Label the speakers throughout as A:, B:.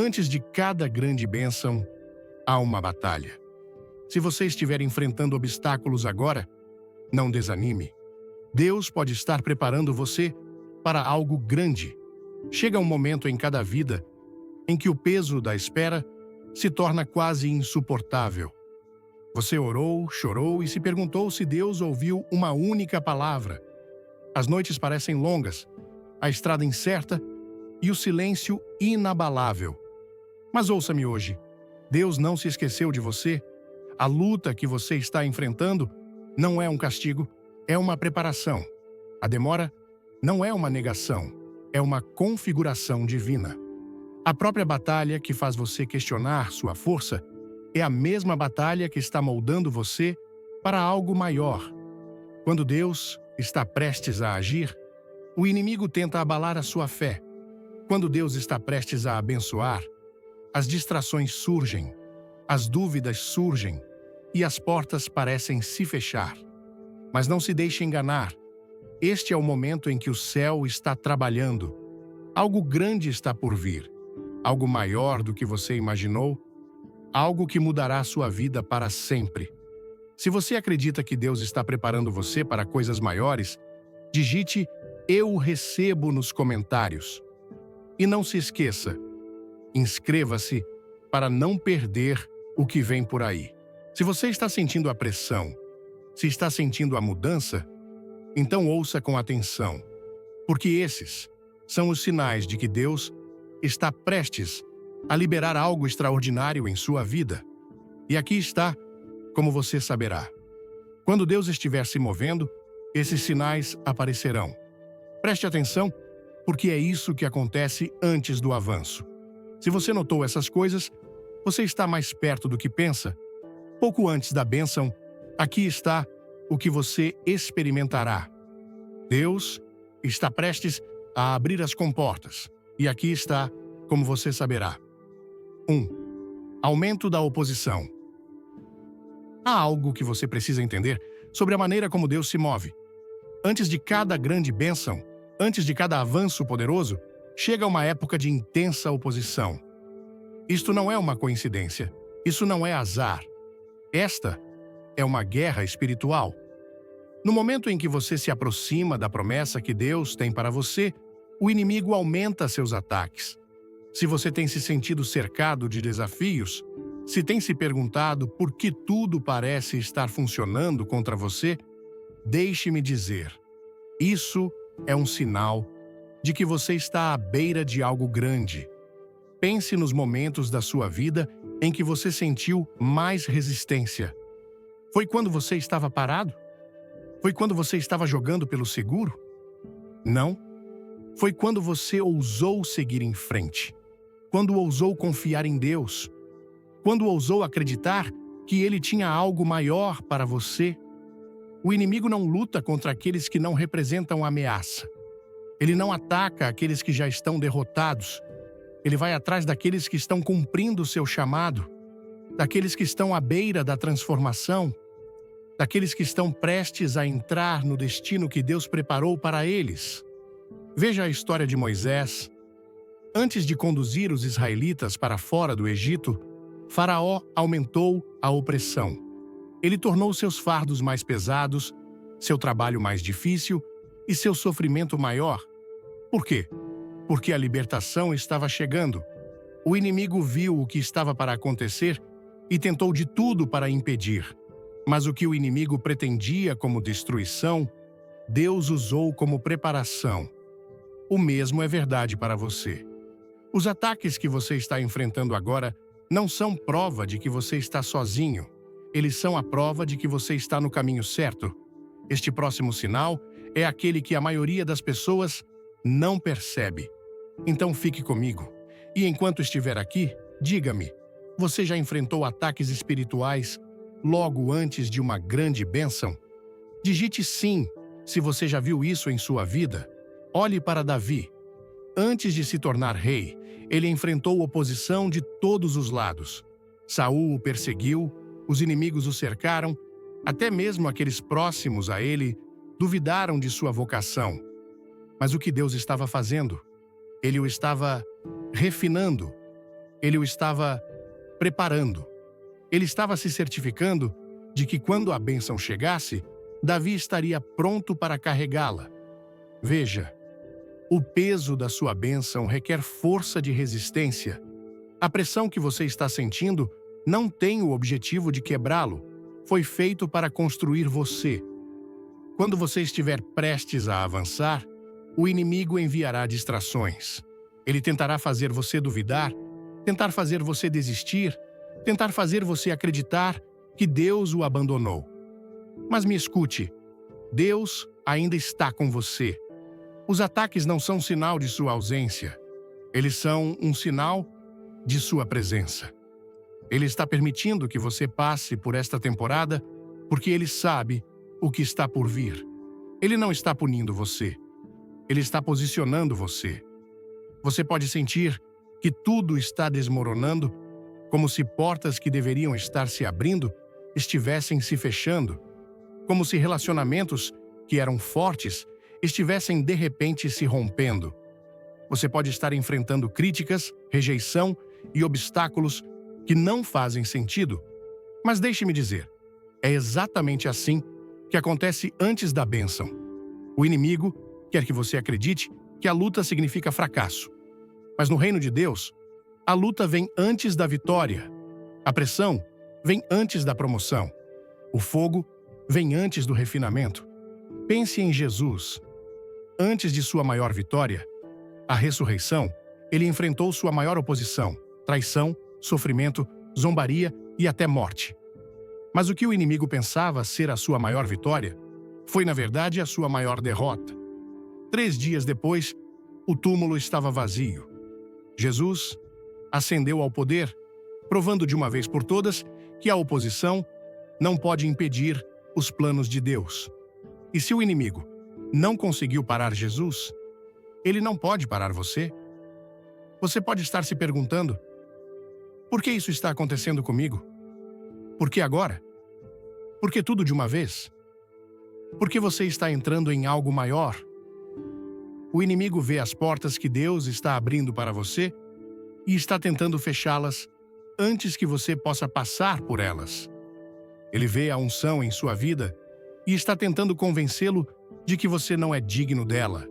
A: Antes de cada grande bênção, há uma batalha. Se você estiver enfrentando obstáculos agora, não desanime. Deus pode estar preparando você para algo grande. Chega um momento em cada vida em que o peso da espera se torna quase insuportável. Você orou, chorou e se perguntou se Deus ouviu uma única palavra. As noites parecem longas, a estrada incerta e o silêncio inabalável. Mas ouça-me hoje. Deus não se esqueceu de você. A luta que você está enfrentando não é um castigo, é uma preparação. A demora não é uma negação, é uma configuração divina. A própria batalha que faz você questionar sua força é a mesma batalha que está moldando você para algo maior. Quando Deus está prestes a agir, o inimigo tenta abalar a sua fé. Quando Deus está prestes a abençoar, as distrações surgem, as dúvidas surgem e as portas parecem se fechar. Mas não se deixe enganar. Este é o momento em que o céu está trabalhando. Algo grande está por vir. Algo maior do que você imaginou. Algo que mudará sua vida para sempre. Se você acredita que Deus está preparando você para coisas maiores, digite "Eu recebo" nos comentários. E não se esqueça, inscreva-se para não perder o que vem por aí. Se você está sentindo a pressão, se está sentindo a mudança, então ouça com atenção, porque esses são os sinais de que Deus está prestes a liberar algo extraordinário em sua vida. E aqui está como você saberá. Quando Deus estiver se movendo, esses sinais aparecerão. Preste atenção, porque é isso que acontece antes do avanço. Se você notou essas coisas, você está mais perto do que pensa. Pouco antes da bênção, aqui está o que você experimentará. Deus está prestes a abrir as comportas. E aqui está como você saberá. 1. Aumento da oposição. Há algo que você precisa entender sobre a maneira como Deus se move. Antes de cada grande bênção, antes de cada avanço poderoso, chega uma época de intensa oposição. Isto não é uma coincidência. Isso não é azar. Esta é uma guerra espiritual. No momento em que você se aproxima da promessa que Deus tem para você, o inimigo aumenta seus ataques. Se você tem se sentido cercado de desafios, se tem se perguntado por que tudo parece estar funcionando contra você, deixe-me dizer, isso é um sinal de que você está à beira de algo grande. Pense nos momentos da sua vida em que você sentiu mais resistência. Foi quando você estava parado? Foi quando você estava jogando pelo seguro? Não. Foi quando você ousou seguir em frente. Quando ousou confiar em Deus. Quando ousou acreditar que Ele tinha algo maior para você. O inimigo não luta contra aqueles que não representam ameaça. Ele não ataca aqueles que já estão derrotados. Ele vai atrás daqueles que estão cumprindo o seu chamado, daqueles que estão à beira da transformação, daqueles que estão prestes a entrar no destino que Deus preparou para eles. Veja a história de Moisés. Antes de conduzir os israelitas para fora do Egito, Faraó aumentou a opressão. Ele tornou seus fardos mais pesados, seu trabalho mais difícil e seu sofrimento maior. Por quê? Porque a libertação estava chegando. O inimigo viu o que estava para acontecer e tentou de tudo para impedir. Mas o que o inimigo pretendia como destruição, Deus usou como preparação. O mesmo é verdade para você. Os ataques que você está enfrentando agora não são prova de que você está sozinho. Eles são a prova de que você está no caminho certo. Este próximo sinal é aquele que a maioria das pessoas não percebe. Então fique comigo. E enquanto estiver aqui, diga-me, você já enfrentou ataques espirituais logo antes de uma grande bênção? Digite sim, se você já viu isso em sua vida. Olhe para Davi. Antes de se tornar rei, ele enfrentou oposição de todos os lados. Saul o perseguiu, os inimigos o cercaram, até mesmo aqueles próximos a ele duvidaram de sua vocação. Mas o que Deus estava fazendo? Ele o estava refinando. Ele o estava preparando. Ele estava se certificando de que quando a bênção chegasse, Davi estaria pronto para carregá-la. Veja, o peso da sua bênção requer força de resistência. A pressão que você está sentindo não tem o objetivo de quebrá-lo. Foi feito para construir você. Quando você estiver prestes a avançar, o inimigo enviará distrações. Ele tentará fazer você duvidar, tentar fazer você desistir, tentar fazer você acreditar que Deus o abandonou. Mas me escute, Deus ainda está com você. Os ataques não são sinal de sua ausência. Eles são um sinal de sua presença. Ele está permitindo que você passe por esta temporada porque Ele sabe o que está por vir. Ele não está punindo você. Ele está posicionando você. Você pode sentir que tudo está desmoronando, como se portas que deveriam estar se abrindo estivessem se fechando, como se relacionamentos que eram fortes estivessem de repente se rompendo. Você pode estar enfrentando críticas, rejeição e obstáculos que não fazem sentido. Mas deixe-me dizer, é exatamente assim que acontece antes da bênção. O inimigo quer que você acredite que a luta significa fracasso. Mas no reino de Deus, a luta vem antes da vitória. A pressão vem antes da promoção. O fogo vem antes do refinamento. Pense em Jesus. Antes de sua maior vitória, a ressurreição, ele enfrentou sua maior oposição, traição, sofrimento, zombaria e até morte. Mas o que o inimigo pensava ser a sua maior vitória foi, na verdade, a sua maior derrota. 3 dias depois, o túmulo estava vazio. Jesus ascendeu ao poder, provando de uma vez por todas que a oposição não pode impedir os planos de Deus. E se o inimigo não conseguiu parar Jesus, ele não pode parar você. Você pode estar se perguntando: por que isso está acontecendo comigo? Por que agora? Por que tudo de uma vez? Por que você está entrando em algo maior? O inimigo vê as portas que Deus está abrindo para você e está tentando fechá-las antes que você possa passar por elas. Ele vê a unção em sua vida e está tentando convencê-lo de que você não é digno dela.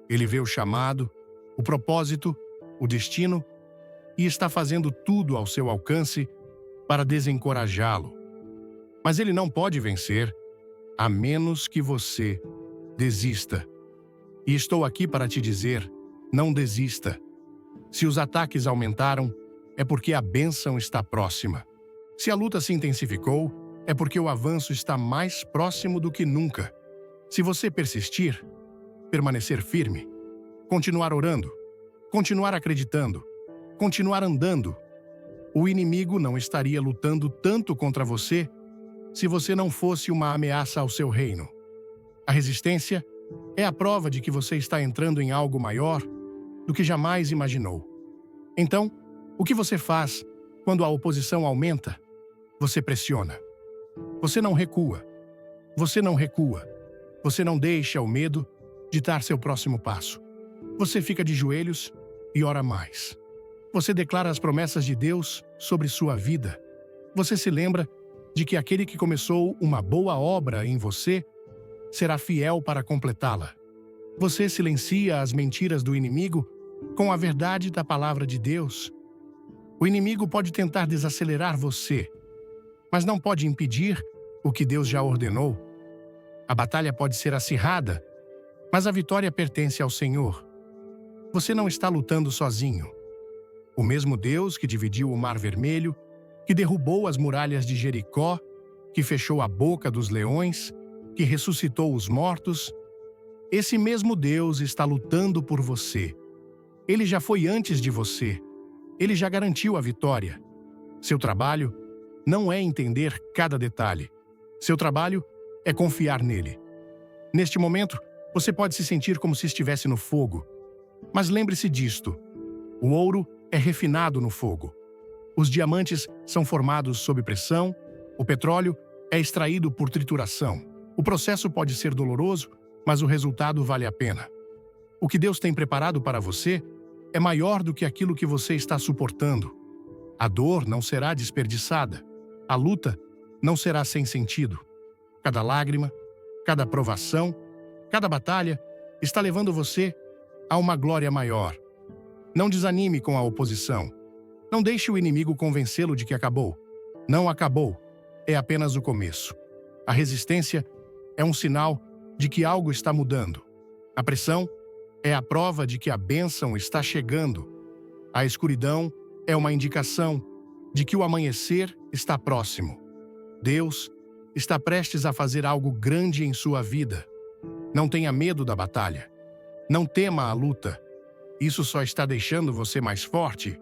A: Ele vê o chamado, o propósito, o destino e está fazendo tudo ao seu alcance para desencorajá-lo. Mas ele não pode vencer a menos que você desista. E estou aqui para te dizer, não desista. Se os ataques aumentaram, é porque a bênção está próxima. Se a luta se intensificou, é porque o avanço está mais próximo do que nunca. Se você persistir, permanecer firme, continuar orando, continuar acreditando, continuar andando, o inimigo não estaria lutando tanto contra você se você não fosse uma ameaça ao seu reino. A resistência é a prova de que você está entrando em algo maior do que jamais imaginou. Então, o que você faz quando a oposição aumenta? Você pressiona. Você não recua. Você não recua. Você não deixa o medo ditar seu próximo passo. Você fica de joelhos e ora mais. Você declara as promessas de Deus sobre sua vida. Você se lembra de que aquele que começou uma boa obra em você será fiel para completá-la. Você silencia as mentiras do inimigo com a verdade da palavra de Deus. O inimigo pode tentar desacelerar você, mas não pode impedir o que Deus já ordenou. A batalha pode ser acirrada, mas a vitória pertence ao Senhor. Você não está lutando sozinho. O mesmo Deus que dividiu o Mar Vermelho, que derrubou as muralhas de Jericó, que fechou a boca dos leões, que ressuscitou os mortos, esse mesmo Deus está lutando por você. Ele já foi antes de você. Ele já garantiu a vitória. Seu trabalho não é entender cada detalhe. Seu trabalho é confiar nele. Neste momento, você pode se sentir como se estivesse no fogo. Mas lembre-se disto: o ouro é refinado no fogo. Os diamantes são formados sob pressão, o petróleo é extraído por trituração. O processo pode ser doloroso, mas o resultado vale a pena. O que Deus tem preparado para você é maior do que aquilo que você está suportando. A dor não será desperdiçada. A luta não será sem sentido. Cada lágrima, cada provação, cada batalha está levando você a uma glória maior. Não desanime com a oposição. Não deixe o inimigo convencê-lo de que acabou. Não acabou. É apenas o começo. A resistência é um sinal de que algo está mudando. A pressão é a prova de que a bênção está chegando. A escuridão é uma indicação de que o amanhecer está próximo. Deus está prestes a fazer algo grande em sua vida. Não tenha medo da batalha. Não tema a luta. Isso só está deixando você mais forte.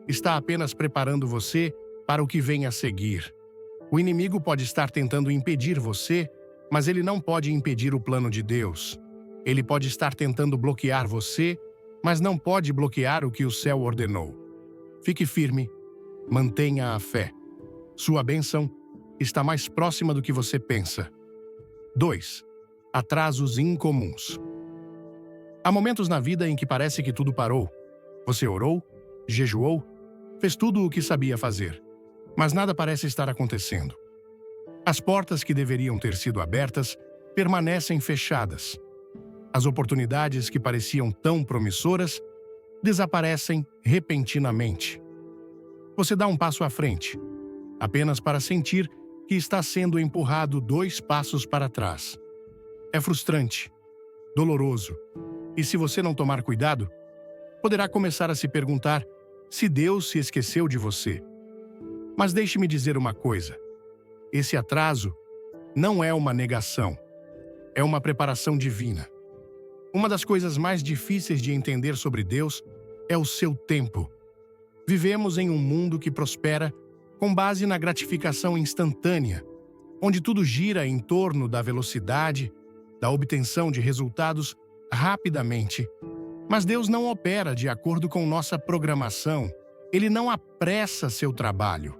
A: Está apenas preparando você para o que vem a seguir. O inimigo pode estar tentando impedir você, mas ele não pode impedir o plano de Deus. Ele pode estar tentando bloquear você, mas não pode bloquear o que o céu ordenou. Fique firme, mantenha a fé. Sua bênção está mais próxima do que você pensa. 2. Atrasos incomuns. Há momentos na vida em que parece que tudo parou. Você orou, jejuou, fez tudo o que sabia fazer, mas nada parece estar acontecendo. As portas que deveriam ter sido abertas permanecem fechadas. As oportunidades que pareciam tão promissoras desaparecem repentinamente. Você dá um passo à frente, apenas para sentir que está sendo empurrado 2 passos para trás. É frustrante, doloroso, e se você não tomar cuidado, poderá começar a se perguntar se Deus se esqueceu de você. Mas deixe-me dizer uma coisa: esse atraso não é uma negação, é uma preparação divina. Uma das coisas mais difíceis de entender sobre Deus é o seu tempo. Vivemos em um mundo que prospera com base na gratificação instantânea, onde tudo gira em torno da velocidade, da obtenção de resultados rapidamente. Mas Deus não opera de acordo com nossa programação. Ele não apressa seu trabalho.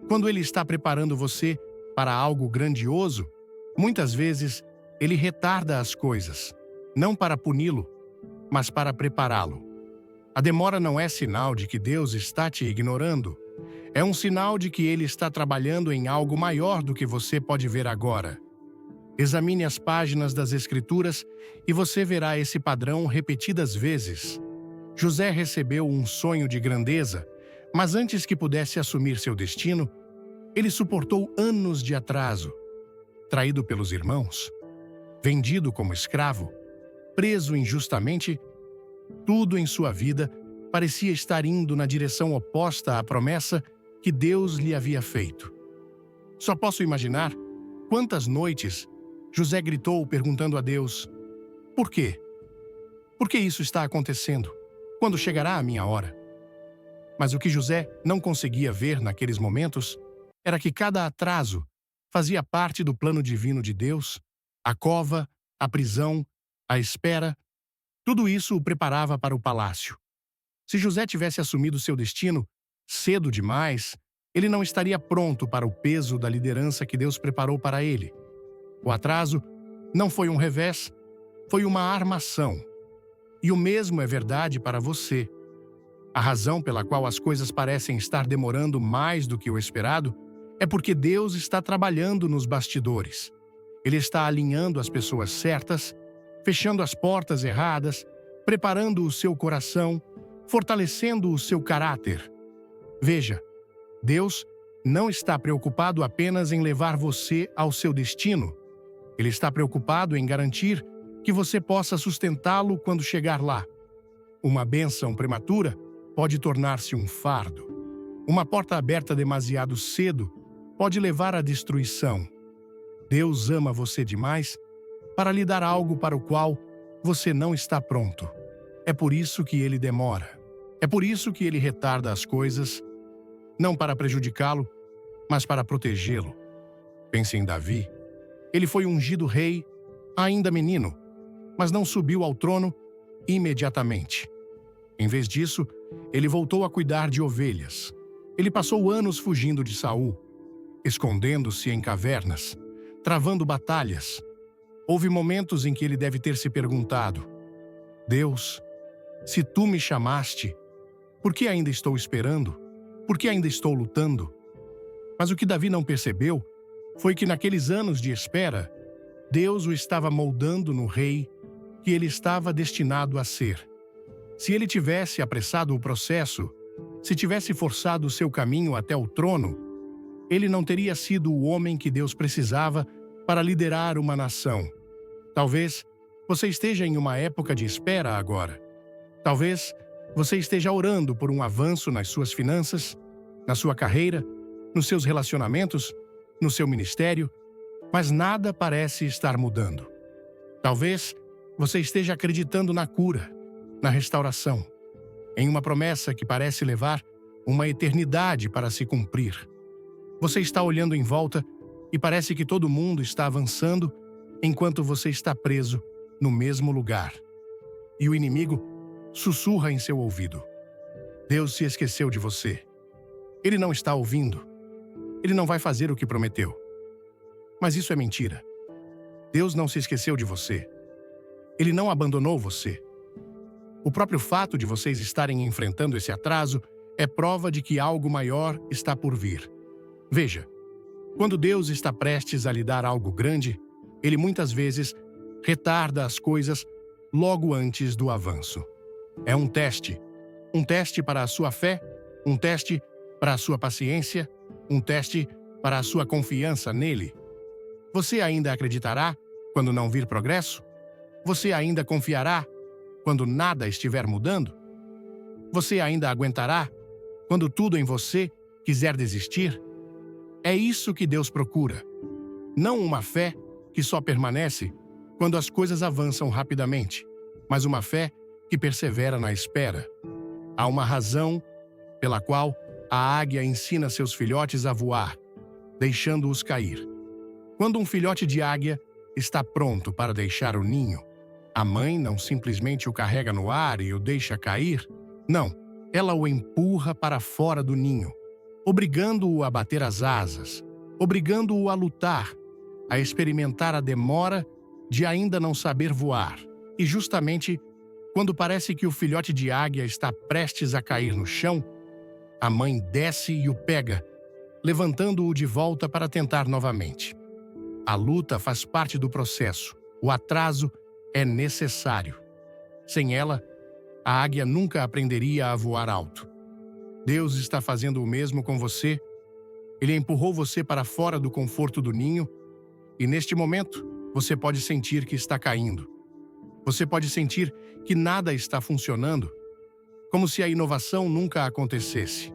A: Quando Ele está preparando você para algo grandioso, muitas vezes Ele retarda as coisas, não para puni-lo, mas para prepará-lo. A demora não é sinal de que Deus está te ignorando. É um sinal de que Ele está trabalhando em algo maior do que você pode ver agora. Examine as páginas das Escrituras e você verá esse padrão repetidas vezes. José recebeu um sonho de grandeza, mas antes que pudesse assumir seu destino, ele suportou anos de atraso. Traído pelos irmãos, vendido como escravo, preso injustamente, tudo em sua vida parecia estar indo na direção oposta à promessa que Deus lhe havia feito. Só posso imaginar quantas noites José gritou perguntando a Deus: por quê? Por que isso está acontecendo? Quando chegará a minha hora? Mas o que José não conseguia ver naqueles momentos era que cada atraso fazia parte do plano divino de Deus. A cova, a prisão, a espera, tudo isso o preparava para o palácio. Se José tivesse assumido seu destino cedo demais, ele não estaria pronto para o peso da liderança que Deus preparou para ele. O atraso não foi um revés, foi uma armação. E o mesmo é verdade para você. A razão pela qual as coisas parecem estar demorando mais do que o esperado é porque Deus está trabalhando nos bastidores. Ele está alinhando as pessoas certas, fechando as portas erradas, preparando o seu coração, fortalecendo o seu caráter. Veja, Deus não está preocupado apenas em levar você ao seu destino. Ele está preocupado em garantir que você possa sustentá-lo quando chegar lá. Uma bênção prematura pode tornar-se um fardo. Uma porta aberta demasiado cedo pode levar à destruição. Deus ama você demais para lhe dar algo para o qual você não está pronto. É por isso que ele demora. É por isso que ele retarda as coisas, não para prejudicá-lo, mas para protegê-lo. Pense em Davi. Ele foi ungido rei, ainda menino, mas não subiu ao trono imediatamente. Em vez disso, ele voltou a cuidar de ovelhas. Ele passou anos fugindo de Saul, escondendo-se em cavernas, travando batalhas. Houve momentos em que ele deve ter se perguntado: Deus, Se tu me chamaste, por que ainda estou esperando? Por que ainda estou lutando? Mas o que Davi não percebeu foi que naqueles anos de espera, Deus o estava moldando no rei que ele estava destinado a ser. Se ele tivesse apressado o processo, se tivesse forçado o seu caminho até o trono, ele não teria sido o homem que Deus precisava para liderar uma nação. Talvez você esteja em uma época de espera agora. Talvez você esteja orando por um avanço nas suas finanças, na sua carreira, nos seus relacionamentos, no seu ministério, mas nada parece estar mudando. Talvez você esteja acreditando na cura, na restauração, em uma promessa que parece levar uma eternidade para se cumprir. Você está olhando em volta e parece que todo mundo está avançando enquanto você está preso no mesmo lugar. E o inimigo sussurra em seu ouvido: Deus se esqueceu de você. Ele não está ouvindo. Ele não vai fazer o que prometeu. Mas isso é mentira. Deus não se esqueceu de você. Ele não abandonou você. O próprio fato de vocês estarem enfrentando esse atraso é prova de que algo maior está por vir. Veja, quando Deus está prestes a lhe dar algo grande, Ele muitas vezes retarda as coisas logo antes do avanço. É um teste para a sua fé, um teste para a sua paciência, um teste para a sua confiança nele. Você ainda acreditará quando não vir progresso? Você ainda confiará quando nada estiver mudando? Você ainda aguentará quando tudo em você quiser desistir? É isso que Deus procura. Não uma fé que só permanece quando as coisas avançam rapidamente, mas uma fé que persevera na espera. Há uma razão pela qual a águia ensina seus filhotes a voar, deixando-os cair. Quando um filhote de águia está pronto para deixar o ninho, a mãe não simplesmente o carrega no ar e o deixa cair. Não, ela o empurra para fora do ninho, obrigando-o a bater as asas, obrigando-o a lutar, a experimentar a demora de ainda não saber voar. E justamente quando parece que o filhote de águia está prestes a cair no chão, a mãe desce e o pega, levantando-o de volta para tentar novamente. A luta faz parte do processo. O atraso é necessário. Sem ela, a águia nunca aprenderia a voar alto. Deus está fazendo o mesmo com você. Ele empurrou você para fora do conforto do ninho e, neste momento, você pode sentir que está caindo. Você pode sentir que nada está funcionando, como se a inovação nunca acontecesse.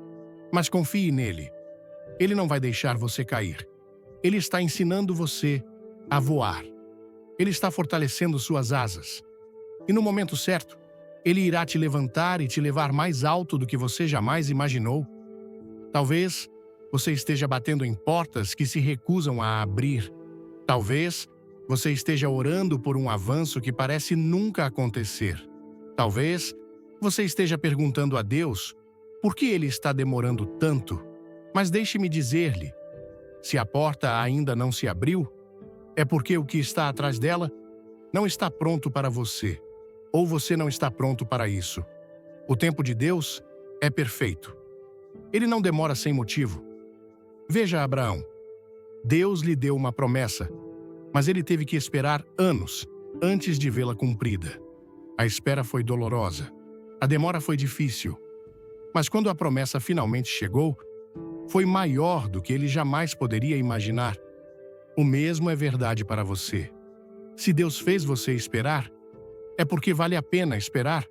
A: Mas confie nele. Ele não vai deixar você cair. Ele está ensinando você a voar. Ele está fortalecendo suas asas. E no momento certo, ele irá te levantar e te levar mais alto do que você jamais imaginou. Talvez você esteja batendo em portas que se recusam a abrir. Talvez você esteja orando por um avanço que parece nunca acontecer. Talvez você esteja perguntando a Deus por que ele está demorando tanto. Mas deixe-me dizer-lhe, se a porta ainda não se abriu, é porque o que está atrás dela não está pronto para você, ou você não está pronto para isso. O tempo de Deus é perfeito. Ele não demora sem motivo. Veja Abraão. Deus lhe deu uma promessa, mas ele teve que esperar anos antes de vê-la cumprida. A espera foi dolorosa. A demora foi difícil. Mas quando a promessa finalmente chegou, foi maior do que ele jamais poderia imaginar. O mesmo é verdade para você. Se Deus fez você esperar, é porque vale a pena esperar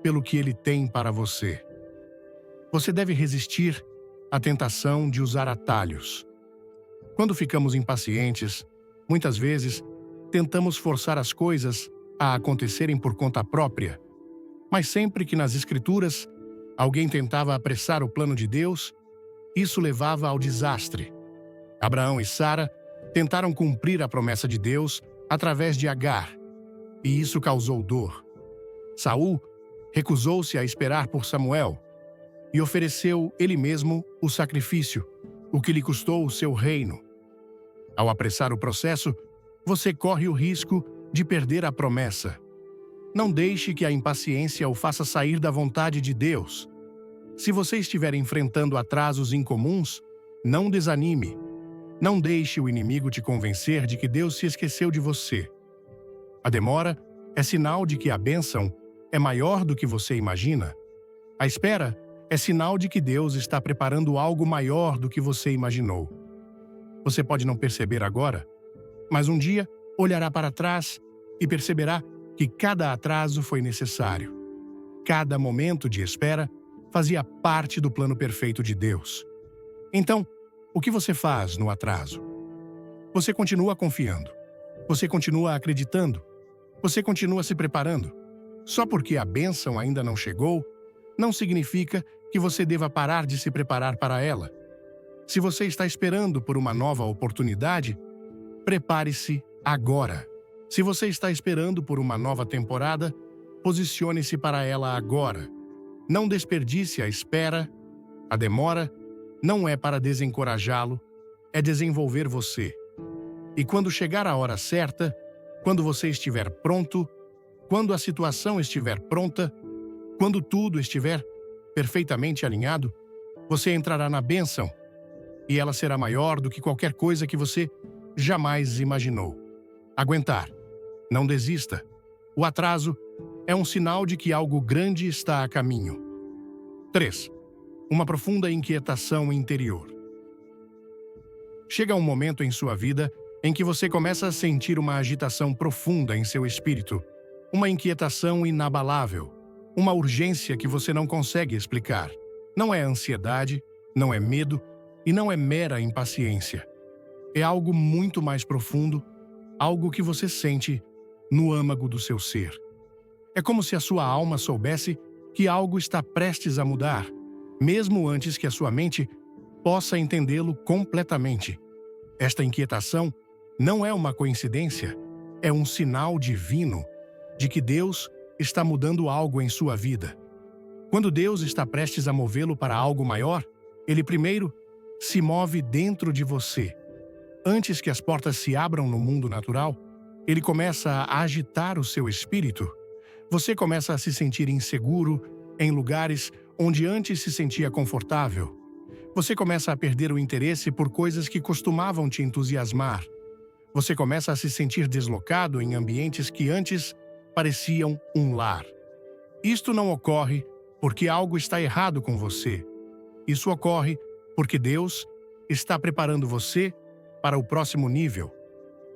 A: pelo que Ele tem para você. Você deve resistir à tentação de usar atalhos. Quando ficamos impacientes, muitas vezes tentamos forçar as coisas a acontecerem por conta própria. Mas sempre que nas Escrituras alguém tentava apressar o plano de Deus, isso levava ao desastre. Abraão e Sara tentaram cumprir a promessa de Deus através de Agar, e isso causou dor. Saul recusou-se a esperar por Samuel e ofereceu ele mesmo o sacrifício, o que lhe custou o seu reino. Ao apressar o processo, você corre o risco de perder a promessa. Não deixe que a impaciência o faça sair da vontade de Deus. Se você estiver enfrentando atrasos incomuns, não desanime. Não deixe o inimigo te convencer de que Deus se esqueceu de você. A demora é sinal de que a bênção é maior do que você imagina. A espera é sinal de que Deus está preparando algo maior do que você imaginou. Você pode não perceber agora, mas um dia olhará para trás e perceberá que cada atraso foi necessário. Cada momento de espera fazia parte do plano perfeito de Deus. Então, o que você faz no atraso? Você continua confiando. Você continua acreditando. Você continua se preparando. Só porque a bênção ainda não chegou, não significa que você deva parar de se preparar para ela. Se você está esperando por uma nova oportunidade, prepare-se agora. Se você está esperando por uma nova temporada, posicione-se para ela agora. Não desperdice a espera. A demora não é para desencorajá-lo, é desenvolver você. E quando chegar a hora certa, quando você estiver pronto, quando a situação estiver pronta, quando tudo estiver perfeitamente alinhado, você entrará na bênção e ela será maior do que qualquer coisa que você jamais imaginou. Aguentar. Não desista. O atraso é um sinal de que algo grande está a caminho. 3. Uma profunda inquietação interior. Chega um momento em sua vida em que você começa a sentir uma agitação profunda em seu espírito, uma inquietação inabalável, uma urgência que você não consegue explicar. Não é ansiedade, não é medo e não é mera impaciência. É algo muito mais profundo, algo que você sente no âmago do seu ser. É como se a sua alma soubesse que algo está prestes a mudar, mesmo antes que a sua mente possa entendê-lo completamente. Esta inquietação não é uma coincidência, é um sinal divino de que Deus está mudando algo em sua vida. Quando Deus está prestes a movê-lo para algo maior, Ele primeiro se move dentro de você. Antes que as portas se abram no mundo natural, Ele começa a agitar o seu espírito. Você começa a se sentir inseguro em lugares onde antes se sentia confortável. Você começa a perder o interesse por coisas que costumavam te entusiasmar. Você começa a se sentir deslocado em ambientes que antes pareciam um lar. Isto não ocorre porque algo está errado com você. Isso ocorre porque Deus está preparando você para o próximo nível.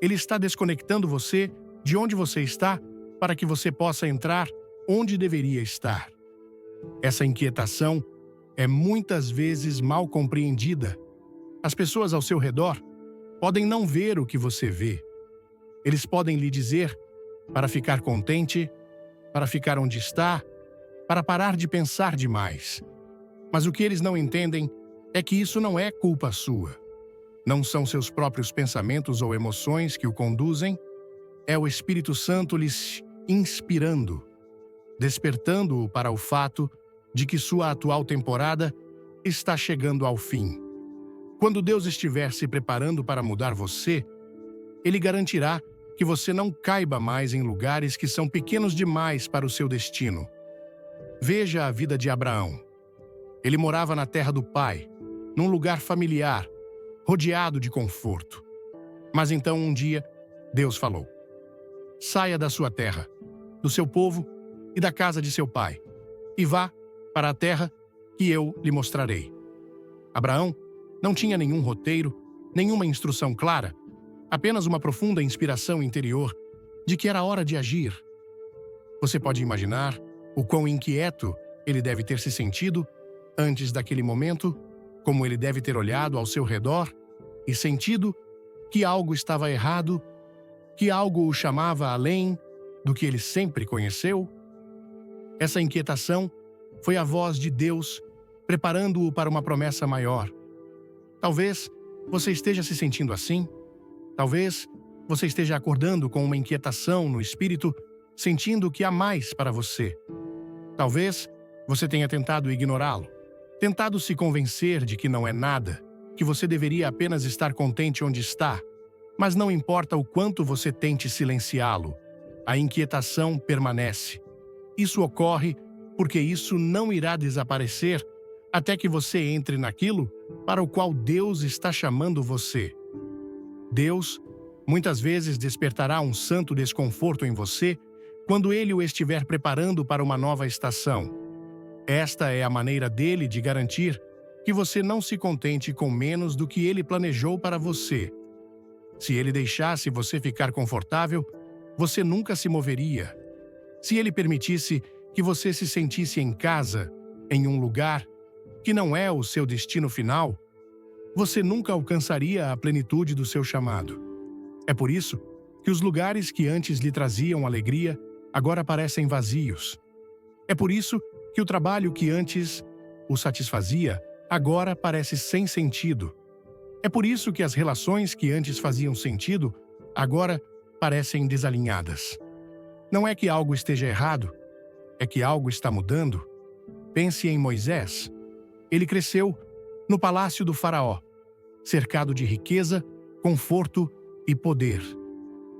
A: Ele está desconectando você de onde você está para que você possa entrar onde deveria estar. Essa inquietação é muitas vezes mal compreendida. As pessoas ao seu redor podem não ver o que você vê. Eles podem lhe dizer para ficar contente, para ficar onde está, para parar de pensar demais. Mas o que eles não entendem é que isso não é culpa sua. Não são seus próprios pensamentos ou emoções que o conduzem, é o Espírito Santo lhes inspirando, despertando-o para o fato de que sua atual temporada está chegando ao fim. Quando Deus estiver se preparando para mudar você, Ele garantirá que você não caiba mais em lugares que são pequenos demais para o seu destino. Veja a vida de Abraão. Ele morava na terra do pai, num lugar familiar, rodeado de conforto. Mas então um dia, Deus falou: saia da sua terra, do seu povo e da casa de seu pai, e vá para a terra que eu lhe mostrarei. Abraão não tinha nenhum roteiro, nenhuma instrução clara, apenas uma profunda inspiração interior de que era hora de agir. Você pode imaginar o quão inquieto ele deve ter se sentido antes daquele momento, como ele deve ter olhado ao seu redor e sentido que algo estava errado, que algo o chamava além do que ele sempre conheceu? Essa inquietação foi a voz de Deus preparando-o para uma promessa maior. Talvez você esteja se sentindo assim. Talvez você esteja acordando com uma inquietação no espírito, sentindo que há mais para você. Talvez você tenha tentado ignorá-lo, tentado se convencer de que não é nada, que você deveria apenas estar contente onde está. Mas não importa o quanto você tente silenciá-lo, a inquietação permanece. Isso ocorre porque isso não irá desaparecer até que você entre naquilo para o qual Deus está chamando você. Deus muitas vezes despertará um santo desconforto em você quando Ele o estiver preparando para uma nova estação. Esta é a maneira dele de garantir que você não se contente com menos do que Ele planejou para você. Se Ele deixasse você ficar confortável, você nunca se moveria. Se Ele permitisse que você se sentisse em casa, em um lugar que não é o seu destino final, você nunca alcançaria a plenitude do seu chamado. É por isso que os lugares que antes lhe traziam alegria agora parecem vazios. É por isso que o trabalho que antes o satisfazia agora parece sem sentido. É por isso que as relações que antes faziam sentido agora parecem desalinhadas. Não é que algo esteja errado, é que algo está mudando. Pense em Moisés. Ele cresceu no palácio do faraó, cercado de riqueza, conforto e poder.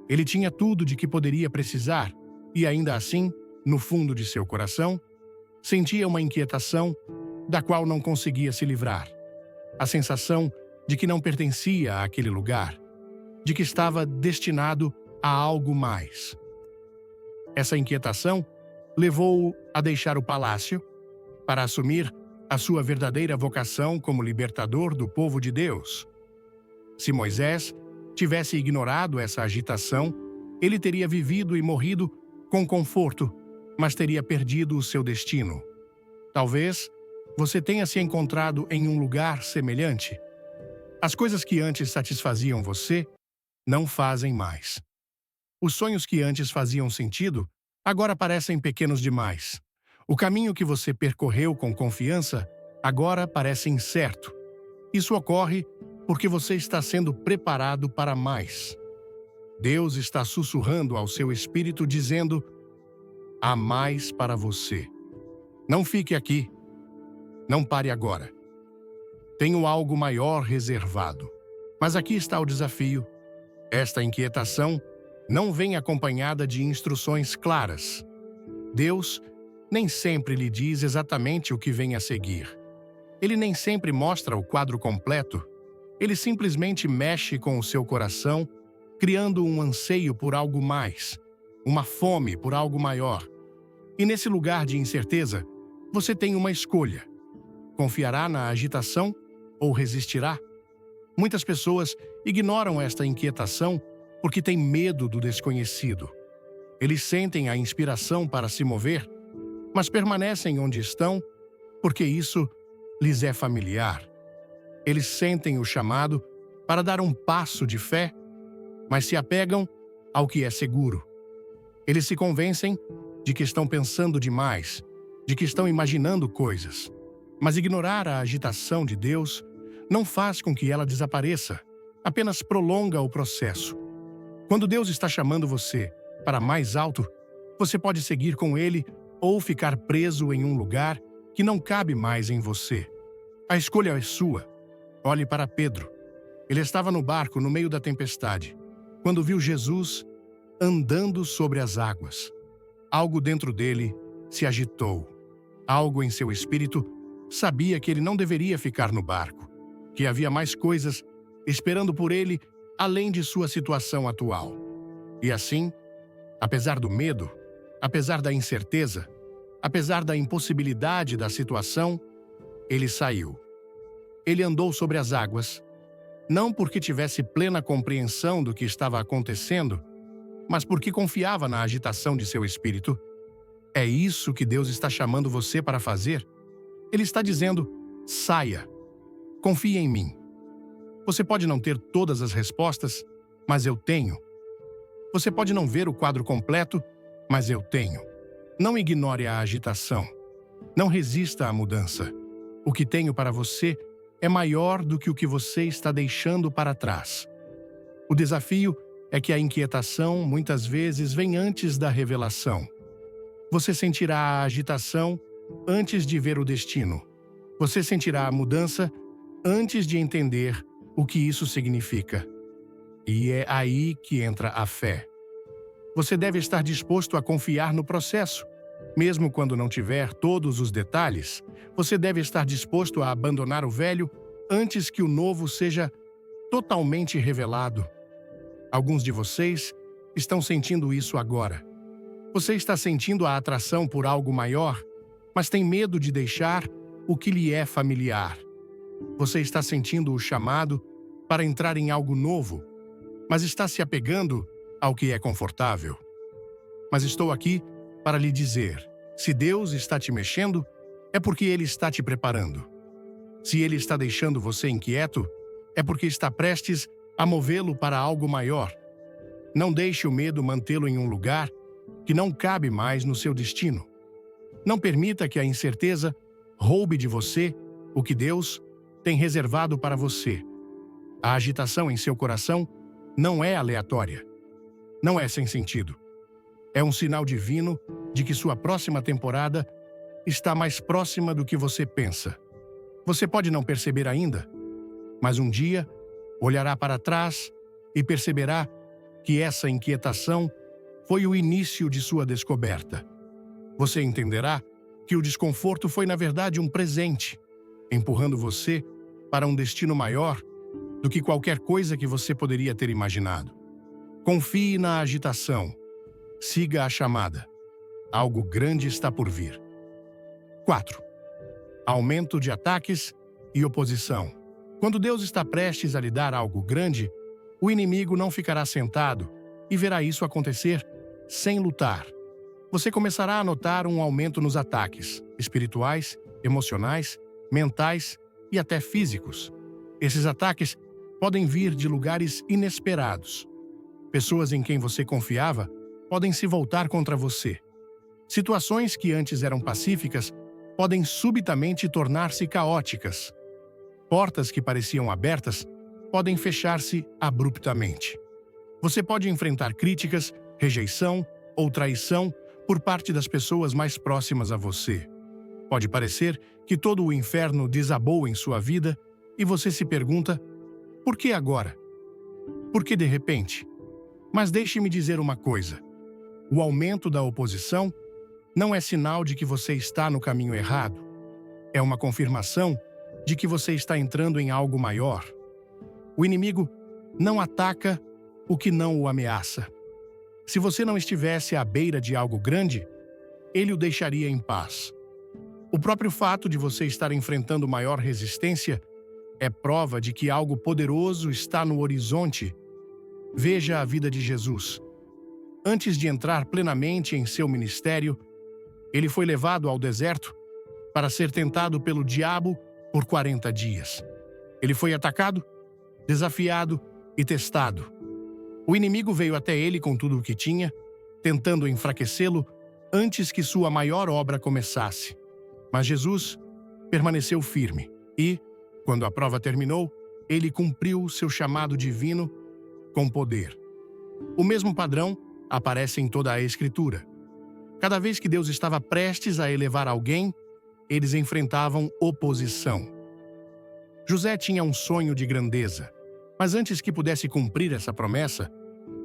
A: Ele tinha tudo de que poderia precisar e ainda assim, no fundo de seu coração, sentia uma inquietação da qual não conseguia se livrar. A sensação de que não pertencia àquele lugar, de que estava destinado a algo mais. Essa inquietação levou-o a deixar o palácio para assumir a sua verdadeira vocação como libertador do povo de Deus. Se Moisés tivesse ignorado essa agitação, ele teria vivido e morrido com conforto, mas teria perdido o seu destino. Talvez você tenha se encontrado em um lugar semelhante. As coisas que antes satisfaziam você não fazem mais. Os sonhos que antes faziam sentido agora parecem pequenos demais. O caminho que você percorreu com confiança agora parece incerto. Isso ocorre porque você está sendo preparado para mais. Deus está sussurrando ao seu espírito dizendo: há mais para você. Não fique aqui. Não pare agora. Tenho algo maior reservado. Mas aqui está o desafio. Esta inquietação não vem acompanhada de instruções claras. Deus nem sempre lhe diz exatamente o que vem a seguir. Ele nem sempre mostra o quadro completo. Ele simplesmente mexe com o seu coração, criando um anseio por algo mais, uma fome por algo maior. E nesse lugar de incerteza, você tem uma escolha. Confiará na agitação ou resistirá? Muitas pessoas ignoram esta inquietação porque têm medo do desconhecido. Eles sentem a inspiração para se mover, mas permanecem onde estão porque isso lhes é familiar. Eles sentem o chamado para dar um passo de fé, mas se apegam ao que é seguro. Eles se convencem de que estão pensando demais, de que estão imaginando coisas. Mas ignorar a agitação de Deus não faz com que ela desapareça, apenas prolonga o processo. Quando Deus está chamando você para mais alto, você pode seguir com Ele ou ficar preso em um lugar que não cabe mais em você. A escolha é sua. Olhe para Pedro. Ele estava no barco no meio da tempestade, quando viu Jesus andando sobre as águas. Algo dentro dele se agitou. Algo em seu espírito sabia que ele não deveria ficar no barco, que havia mais coisas esperando por ele além de sua situação atual. E assim, apesar do medo, apesar da incerteza, apesar da impossibilidade da situação, ele saiu. Ele andou sobre as águas, não porque tivesse plena compreensão do que estava acontecendo, mas porque confiava na agitação de seu espírito. É isso que Deus está chamando você para fazer. Ele está dizendo: saia, confie em mim. Você pode não ter todas as respostas, mas eu tenho. Você pode não ver o quadro completo, mas eu tenho. Não ignore a agitação. Não resista à mudança. O que tenho para você é maior do que o que você está deixando para trás. O desafio é que a inquietação muitas vezes vem antes da revelação. Você sentirá a agitação antes de ver o destino. Você sentirá a mudança antes de entender o que isso significa. E é aí que entra a fé. Você deve estar disposto a confiar no processo. Mesmo quando não tiver todos os detalhes, você deve estar disposto a abandonar o velho antes que o novo seja totalmente revelado. Alguns de vocês estão sentindo isso agora. Você está sentindo a atração por algo maior, mas tem medo de deixar o que lhe é familiar. Você está sentindo o chamado para entrar em algo novo, mas está se apegando ao que é confortável. Mas estou aqui para lhe dizer, se Deus está te mexendo, é porque Ele está te preparando. Se Ele está deixando você inquieto, é porque está prestes a movê-lo para algo maior. Não deixe o medo mantê-lo em um lugar que não cabe mais no seu destino. Não permita que a incerteza roube de você o que Deus tem reservado para você. A agitação em seu coração não é aleatória. Não é sem sentido. É um sinal divino de que sua próxima temporada está mais próxima do que você pensa. Você pode não perceber ainda, mas um dia olhará para trás e perceberá que essa inquietação foi o início de sua descoberta. Você entenderá que o desconforto foi, na verdade, um presente, empurrando você para um destino maior do que qualquer coisa que você poderia ter imaginado. Confie na agitação. Siga a chamada. Algo grande está por vir. 4. Aumento de ataques e oposição. Quando Deus está prestes a lhe dar algo grande, o inimigo não ficará sentado e verá isso acontecer sem lutar. Você começará a notar um aumento nos ataques espirituais, emocionais, mentais e até físicos. Esses ataques podem vir de lugares inesperados. Pessoas em quem você confiava podem se voltar contra você. Situações que antes eram pacíficas podem subitamente tornar-se caóticas. Portas que pareciam abertas podem fechar-se abruptamente. Você pode enfrentar críticas, rejeição ou traição por parte das pessoas mais próximas a você. Pode parecer que todo o inferno desabou em sua vida e você se pergunta, por que agora? Por que de repente? Mas deixe-me dizer uma coisa. O aumento da oposição não é sinal de que você está no caminho errado. É uma confirmação de que você está entrando em algo maior. O inimigo não ataca o que não o ameaça. Se você não estivesse à beira de algo grande, ele o deixaria em paz. O próprio fato de você estar enfrentando maior resistência é prova de que algo poderoso está no horizonte. Veja a vida de Jesus. Antes de entrar plenamente em seu ministério, ele foi levado ao deserto para ser tentado pelo diabo por 40 dias. Ele foi atacado, desafiado e testado. O inimigo veio até ele com tudo o que tinha, tentando enfraquecê-lo antes que sua maior obra começasse. Mas Jesus permaneceu firme e, quando a prova terminou, ele cumpriu seu chamado divino com poder. O mesmo padrão aparece em toda a Escritura. Cada vez que Deus estava prestes a elevar alguém, eles enfrentavam oposição. José tinha um sonho de grandeza, mas antes que pudesse cumprir essa promessa,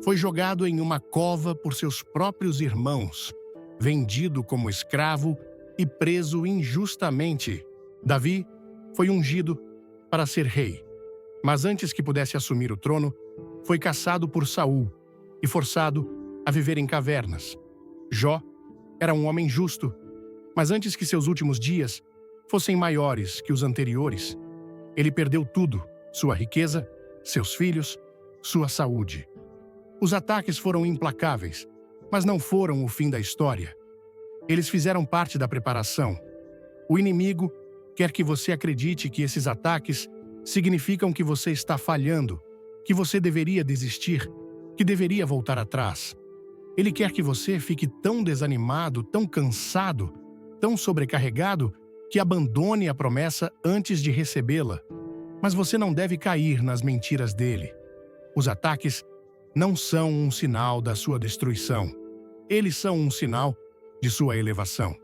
A: foi jogado em uma cova por seus próprios irmãos, vendido como escravo e preso injustamente. Davi foi ungido para ser rei, mas antes que pudesse assumir o trono, foi caçado por Saul e forçado a viver em cavernas. Jó era um homem justo, mas antes que seus últimos dias fossem maiores que os anteriores, ele perdeu tudo: sua riqueza, seus filhos, sua saúde. Os ataques foram implacáveis, mas não foram o fim da história. Eles fizeram parte da preparação. O inimigo quer que você acredite que esses ataques significam que você está falhando, que você deveria desistir, que deveria voltar atrás. Ele quer que você fique tão desanimado, tão cansado, tão sobrecarregado, que abandone a promessa antes de recebê-la. Mas você não deve cair nas mentiras dele. Os ataques não são um sinal da sua destruição. Eles são um sinal de sua elevação.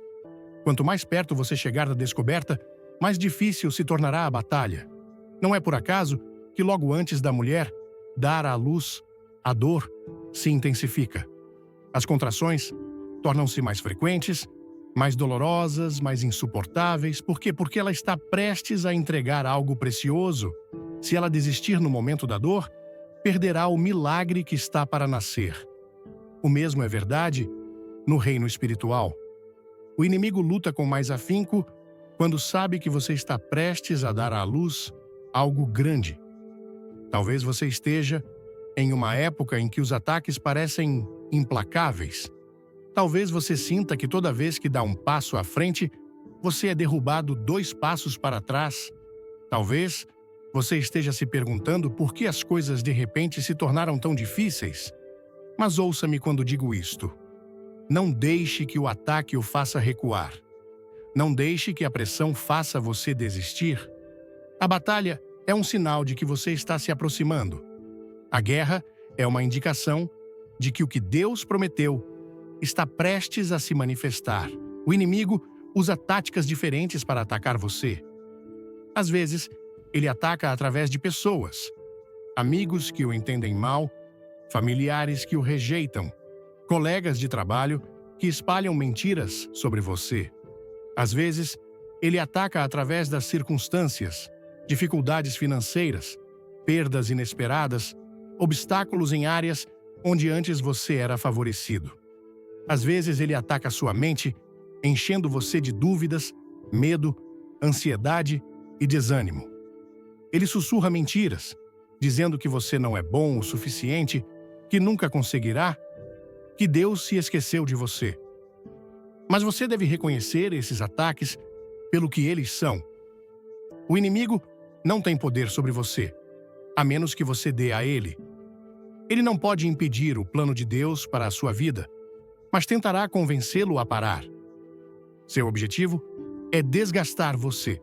A: Quanto mais perto você chegar da descoberta, mais difícil se tornará a batalha. Não é por acaso que logo antes da mulher dar à luz, a dor se intensifica. As contrações tornam-se mais frequentes, mais dolorosas, mais insuportáveis. Por quê? Porque ela está prestes a entregar algo precioso. Se ela desistir no momento da dor, perderá o milagre que está para nascer. O mesmo é verdade no reino espiritual. O inimigo luta com mais afinco quando sabe que você está prestes a dar à luz algo grande. Talvez você esteja em uma época em que os ataques parecem implacáveis. Talvez você sinta que toda vez que dá um passo à frente, você é derrubado 2 passos para trás. Talvez você esteja se perguntando por que as coisas de repente se tornaram tão difíceis. Mas ouça-me quando digo isto. Não deixe que o ataque o faça recuar. Não deixe que a pressão faça você desistir. A batalha é um sinal de que você está se aproximando. A guerra é uma indicação de que o que Deus prometeu está prestes a se manifestar. O inimigo usa táticas diferentes para atacar você. Às vezes, ele ataca através de pessoas, amigos que o entendem mal, familiares que o rejeitam, colegas de trabalho que espalham mentiras sobre você. Às vezes, ele ataca através das circunstâncias, dificuldades financeiras, perdas inesperadas, obstáculos em áreas onde antes você era favorecido. Às vezes, ele ataca sua mente, enchendo você de dúvidas, medo, ansiedade e desânimo. Ele sussurra mentiras, dizendo que você não é bom o suficiente, que nunca conseguirá, que Deus se esqueceu de você. Mas você deve reconhecer esses ataques pelo que eles são. O inimigo não tem poder sobre você, a menos que você dê a ele. Ele não pode impedir o plano de Deus para a sua vida, mas tentará convencê-lo a parar. Seu objetivo é desgastar você,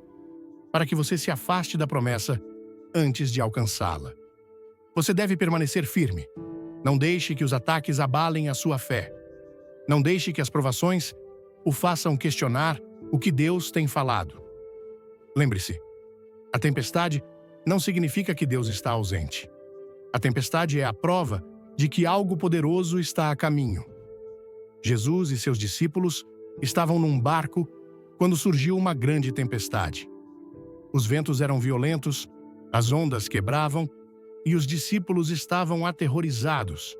A: para que você se afaste da promessa antes de alcançá-la. Você deve permanecer firme. Não deixe que os ataques abalem a sua fé. Não deixe que as provações o façam questionar o que Deus tem falado. Lembre-se, a tempestade não significa que Deus está ausente. A tempestade é a prova de que algo poderoso está a caminho. Jesus e seus discípulos estavam num barco quando surgiu uma grande tempestade. Os ventos eram violentos, as ondas quebravam e os discípulos estavam aterrorizados.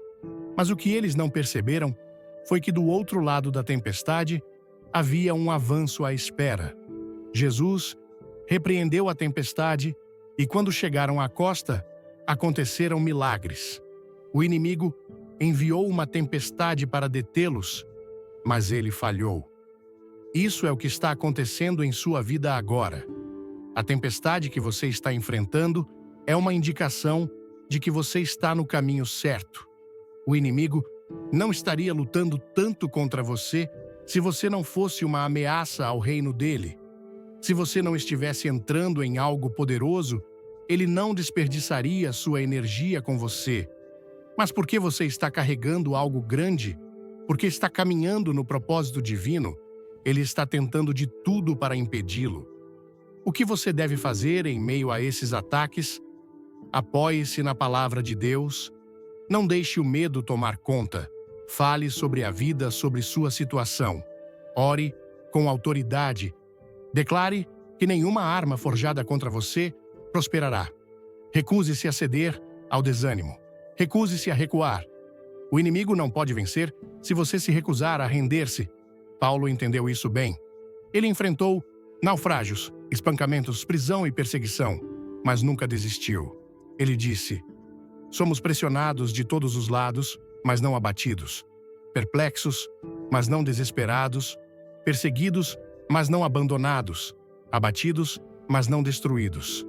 A: Mas o que eles não perceberam foi que do outro lado da tempestade havia um avanço à espera. Jesus repreendeu a tempestade e quando chegaram à costa, aconteceram milagres. O inimigo enviou uma tempestade para detê-los, mas ele falhou. Isso é o que está acontecendo em sua vida agora. A tempestade que você está enfrentando é uma indicação de que você está no caminho certo. O inimigo não estaria lutando tanto contra você se você não fosse uma ameaça ao reino dele. Se você não estivesse entrando em algo poderoso, ele não desperdiçaria sua energia com você. Mas porque você está carregando algo grande, porque está caminhando no propósito divino, ele está tentando de tudo para impedi-lo. O que você deve fazer em meio a esses ataques? Apoie-se na palavra de Deus. Não deixe o medo tomar conta. Fale sobre a vida, sobre sua situação. Ore com autoridade. Declare que nenhuma arma forjada contra você prosperará. Recuse-se a ceder ao desânimo. Recuse-se a recuar. O inimigo não pode vencer se você se recusar a render-se. Paulo entendeu isso bem. Ele enfrentou naufrágios, espancamentos, prisão e perseguição, mas nunca desistiu. Ele disse: somos pressionados de todos os lados, mas não abatidos. Perplexos, mas não desesperados. Perseguidos, mas não abandonados. Abatidos, mas não destruídos.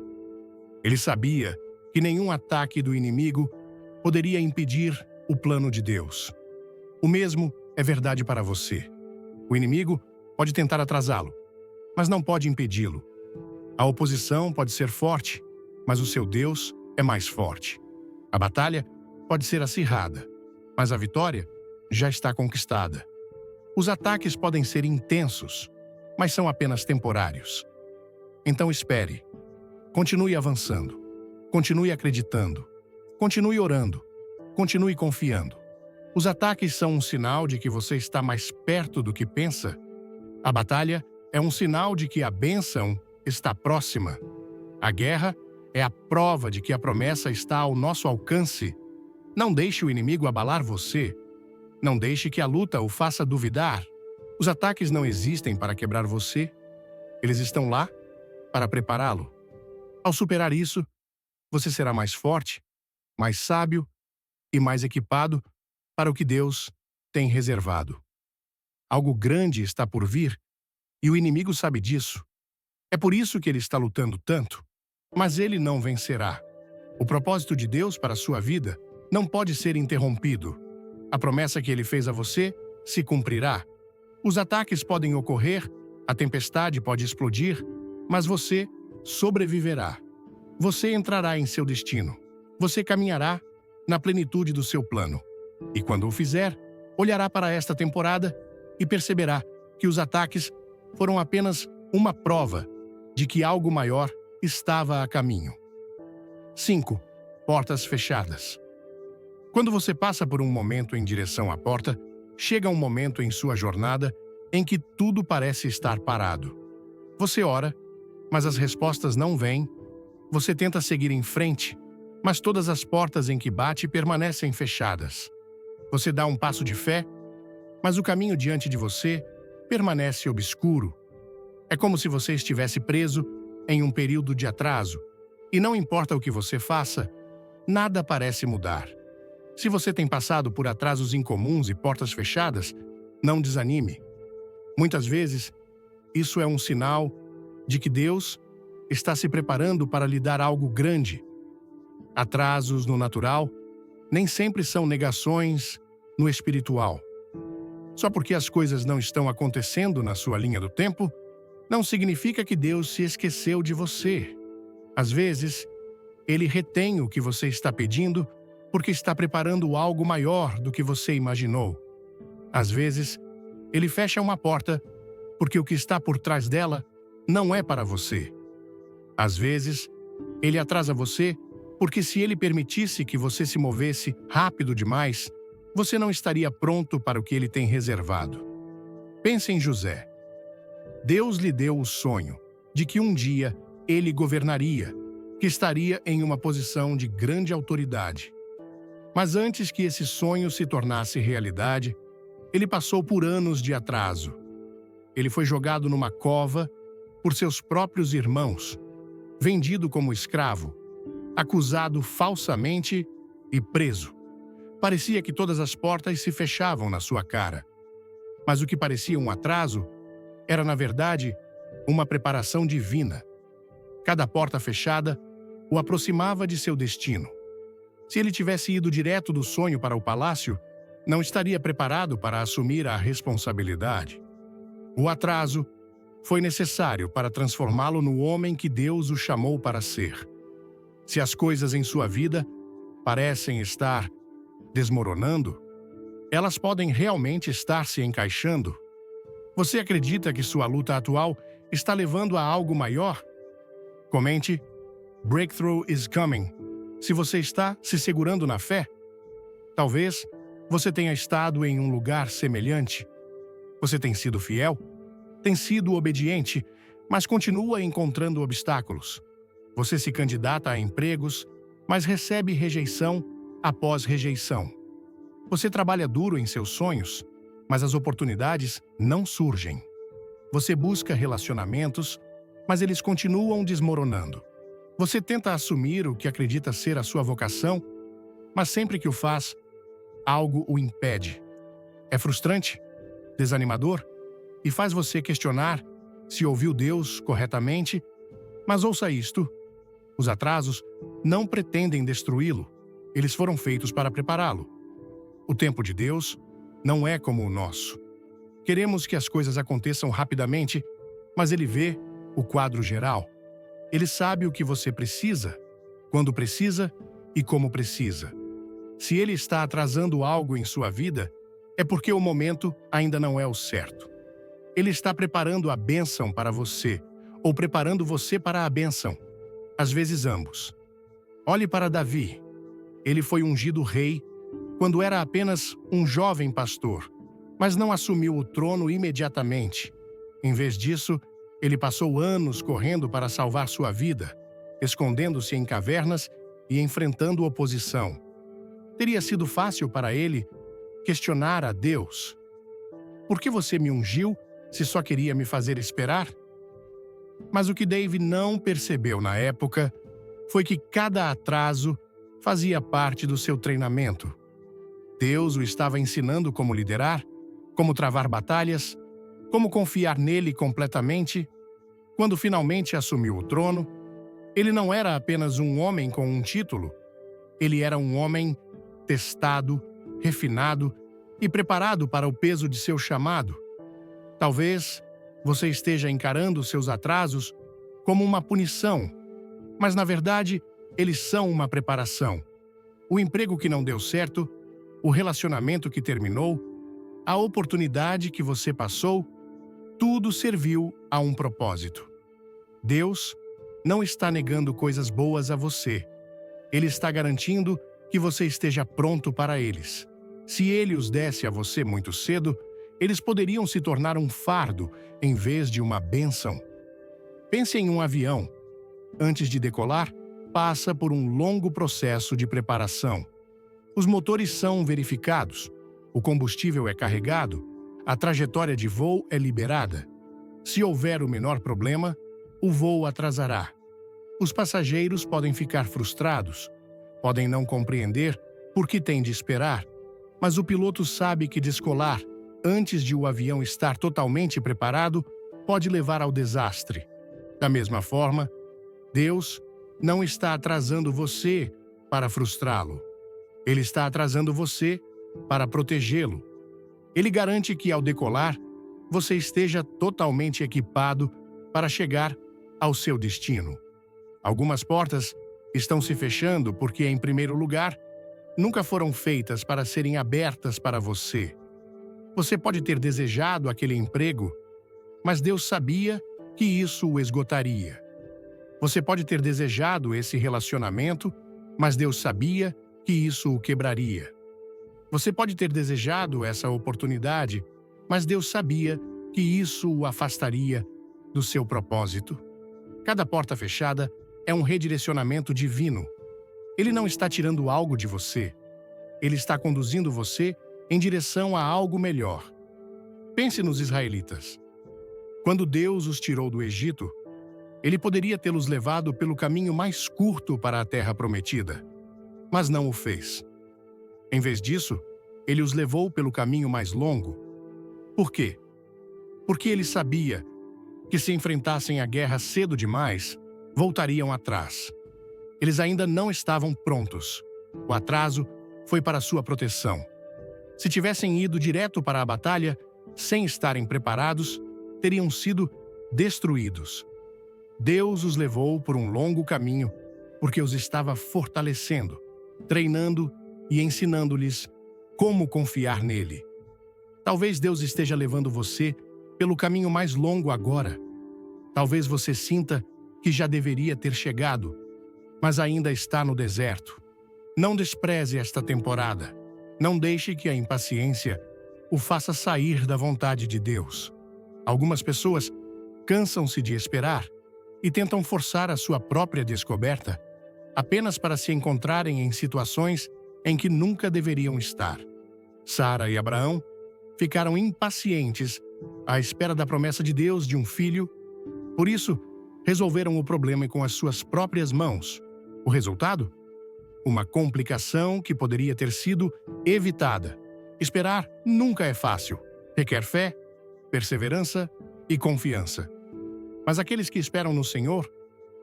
A: Ele sabia que nenhum ataque do inimigo poderia impedir o plano de Deus. O mesmo é verdade para você. O inimigo pode tentar atrasá-lo, mas não pode impedi-lo. A oposição pode ser forte, mas o seu Deus é mais forte. A batalha pode ser acirrada, mas a vitória já está conquistada. Os ataques podem ser intensos, mas são apenas temporários. Então espere. Continue avançando. Continue acreditando. Continue orando. Continue confiando. Os ataques são um sinal de que você está mais perto do que pensa. A batalha é um sinal de que a bênção está próxima. A guerra é a prova de que a promessa está ao nosso alcance. Não deixe o inimigo abalar você. Não deixe que a luta o faça duvidar. Os ataques não existem para quebrar você. Eles estão lá para prepará-lo. Ao superar isso, você será mais forte, mais sábio e mais equipado para o que Deus tem reservado. Algo grande está por vir e o inimigo sabe disso. É por isso que ele está lutando tanto. Mas ele não vencerá. O propósito de Deus para a sua vida não pode ser interrompido. A promessa que ele fez a você se cumprirá. Os ataques podem ocorrer, a tempestade pode explodir, mas você sobreviverá. Você entrará em seu destino. Você caminhará na plenitude do seu plano. E quando o fizer, olhará para esta temporada e perceberá que os ataques foram apenas uma prova de que algo maior estava a caminho. 5. Portas fechadas. Quando você passa por um momento em direção à porta, chega um momento em sua jornada em que tudo parece estar parado. Você ora, mas as respostas não vêm. Você tenta seguir em frente, mas todas as portas em que bate permanecem fechadas. Você dá um passo de fé, mas o caminho diante de você permanece obscuro. É como se você estivesse preso em um período de atraso, e não importa o que você faça, nada parece mudar. Se você tem passado por atrasos incomuns e portas fechadas, não desanime. Muitas vezes, isso é um sinal de que Deus está se preparando para lhe dar algo grande. Atrasos no natural nem sempre são negações no espiritual. Só porque as coisas não estão acontecendo na sua linha do tempo, não significa que Deus se esqueceu de você. Às vezes, Ele retém o que você está pedindo porque está preparando algo maior do que você imaginou. Às vezes, Ele fecha uma porta porque o que está por trás dela não é para você. Às vezes, Ele atrasa você porque se Ele permitisse que você se movesse rápido demais, você não estaria pronto para o que Ele tem reservado. Pense em José. Deus lhe deu o sonho de que um dia ele governaria, que estaria em uma posição de grande autoridade. Mas antes que esse sonho se tornasse realidade, ele passou por anos de atraso. Ele foi jogado numa cova por seus próprios irmãos, vendido como escravo, acusado falsamente e preso. Parecia que todas as portas se fechavam na sua cara. Mas o que parecia um atraso era, na verdade, uma preparação divina. Cada porta fechada o aproximava de seu destino. Se ele tivesse ido direto do sonho para o palácio, não estaria preparado para assumir a responsabilidade. O atraso foi necessário para transformá-lo no homem que Deus o chamou para ser. Se as coisas em sua vida parecem estar desmoronando, elas podem realmente estar se encaixando. Você acredita que sua luta atual está levando a algo maior? Comente: Breakthrough is coming. Se você está se segurando na fé, talvez você tenha estado em um lugar semelhante. Você tem sido fiel, tem sido obediente, mas continua encontrando obstáculos. Você se candidata a empregos, mas recebe rejeição após rejeição. Você trabalha duro em seus sonhos, mas as oportunidades não surgem. Você busca relacionamentos, mas eles continuam desmoronando. Você tenta assumir o que acredita ser a sua vocação, mas sempre que o faz, algo o impede. É frustrante, desanimador e faz você questionar se ouviu Deus corretamente, mas ouça isto: os atrasos não pretendem destruí-lo, eles foram feitos para prepará-lo. O tempo de Deus não é como o nosso. Queremos que as coisas aconteçam rapidamente, mas Ele vê o quadro geral. Ele sabe o que você precisa, quando precisa e como precisa. Se Ele está atrasando algo em sua vida, é porque o momento ainda não é o certo. Ele está preparando a bênção para você, ou preparando você para a bênção. Às vezes ambos. Olhe para Davi. Ele foi ungido rei, quando era apenas um jovem pastor, mas não assumiu o trono imediatamente. Em vez disso, ele passou anos correndo para salvar sua vida, escondendo-se em cavernas e enfrentando oposição. Teria sido fácil para ele questionar a Deus: por que você me ungiu se só queria me fazer esperar? Mas o que Dave não percebeu na época foi que cada atraso fazia parte do seu treinamento. Deus o estava ensinando como liderar, como travar batalhas, como confiar nele completamente. Quando finalmente assumiu o trono, ele não era apenas um homem com um título, ele era um homem testado, refinado e preparado para o peso de seu chamado. Talvez você esteja encarando seus atrasos como uma punição, mas na verdade eles são uma preparação. O emprego que não deu certo, o relacionamento que terminou, a oportunidade que você passou, tudo serviu a um propósito. Deus não está negando coisas boas a você. Ele está garantindo que você esteja pronto para eles. Se ele os desse a você muito cedo, eles poderiam se tornar um fardo em vez de uma bênção. Pense em um avião. Antes de decolar, passa por um longo processo de preparação. Os motores são verificados, o combustível é carregado, a trajetória de voo é liberada. Se houver o menor problema, o voo atrasará. Os passageiros podem ficar frustrados, podem não compreender por que têm de esperar, mas o piloto sabe que descolar antes de o avião estar totalmente preparado pode levar ao desastre. Da mesma forma, Deus não está atrasando você para frustrá-lo. Ele está atrasando você para protegê-lo. Ele garante que, ao decolar, você esteja totalmente equipado para chegar ao seu destino. Algumas portas estão se fechando porque, em primeiro lugar, nunca foram feitas para serem abertas para você. Você pode ter desejado aquele emprego, mas Deus sabia que isso o esgotaria. Você pode ter desejado esse relacionamento, mas Deus sabia que isso o quebraria. Você pode ter desejado essa oportunidade, mas Deus sabia que isso o afastaria do seu propósito. Cada porta fechada é um redirecionamento divino. Ele não está tirando algo de você. Ele está conduzindo você em direção a algo melhor. Pense nos israelitas. Quando Deus os tirou do Egito, ele poderia tê-los levado pelo caminho mais curto para a terra prometida, mas não o fez. Em vez disso, ele os levou pelo caminho mais longo. Por quê? Porque ele sabia que, se enfrentassem a guerra cedo demais, voltariam atrás. Eles ainda não estavam prontos. O atraso foi para sua proteção. Se tivessem ido direto para a batalha, sem estarem preparados, teriam sido destruídos. Deus os levou por um longo caminho, porque os estava fortalecendo, treinando e ensinando-lhes como confiar nele. Talvez Deus esteja levando você pelo caminho mais longo agora. Talvez você sinta que já deveria ter chegado, mas ainda está no deserto. Não despreze esta temporada. Não deixe que a impaciência o faça sair da vontade de Deus. Algumas pessoas cansam-se de esperar e tentam forçar a sua própria descoberta apenas para se encontrarem em situações em que nunca deveriam estar. Sara e Abraão ficaram impacientes à espera da promessa de Deus de um filho. Por isso, resolveram o problema com as suas próprias mãos. O resultado? Uma complicação que poderia ter sido evitada. Esperar nunca é fácil. Requer fé, perseverança e confiança. Mas aqueles que esperam no Senhor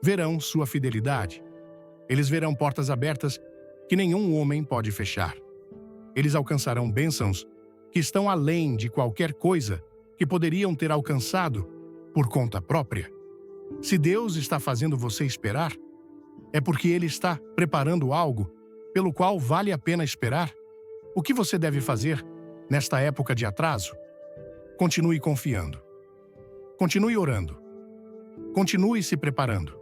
A: verão sua fidelidade. Eles verão portas abertas que nenhum homem pode fechar. Eles alcançarão bênçãos que estão além de qualquer coisa que poderiam ter alcançado por conta própria. Se Deus está fazendo você esperar, é porque Ele está preparando algo pelo qual vale a pena esperar. O que você deve fazer nesta época de atraso? Continue confiando. Continue orando. Continue se preparando.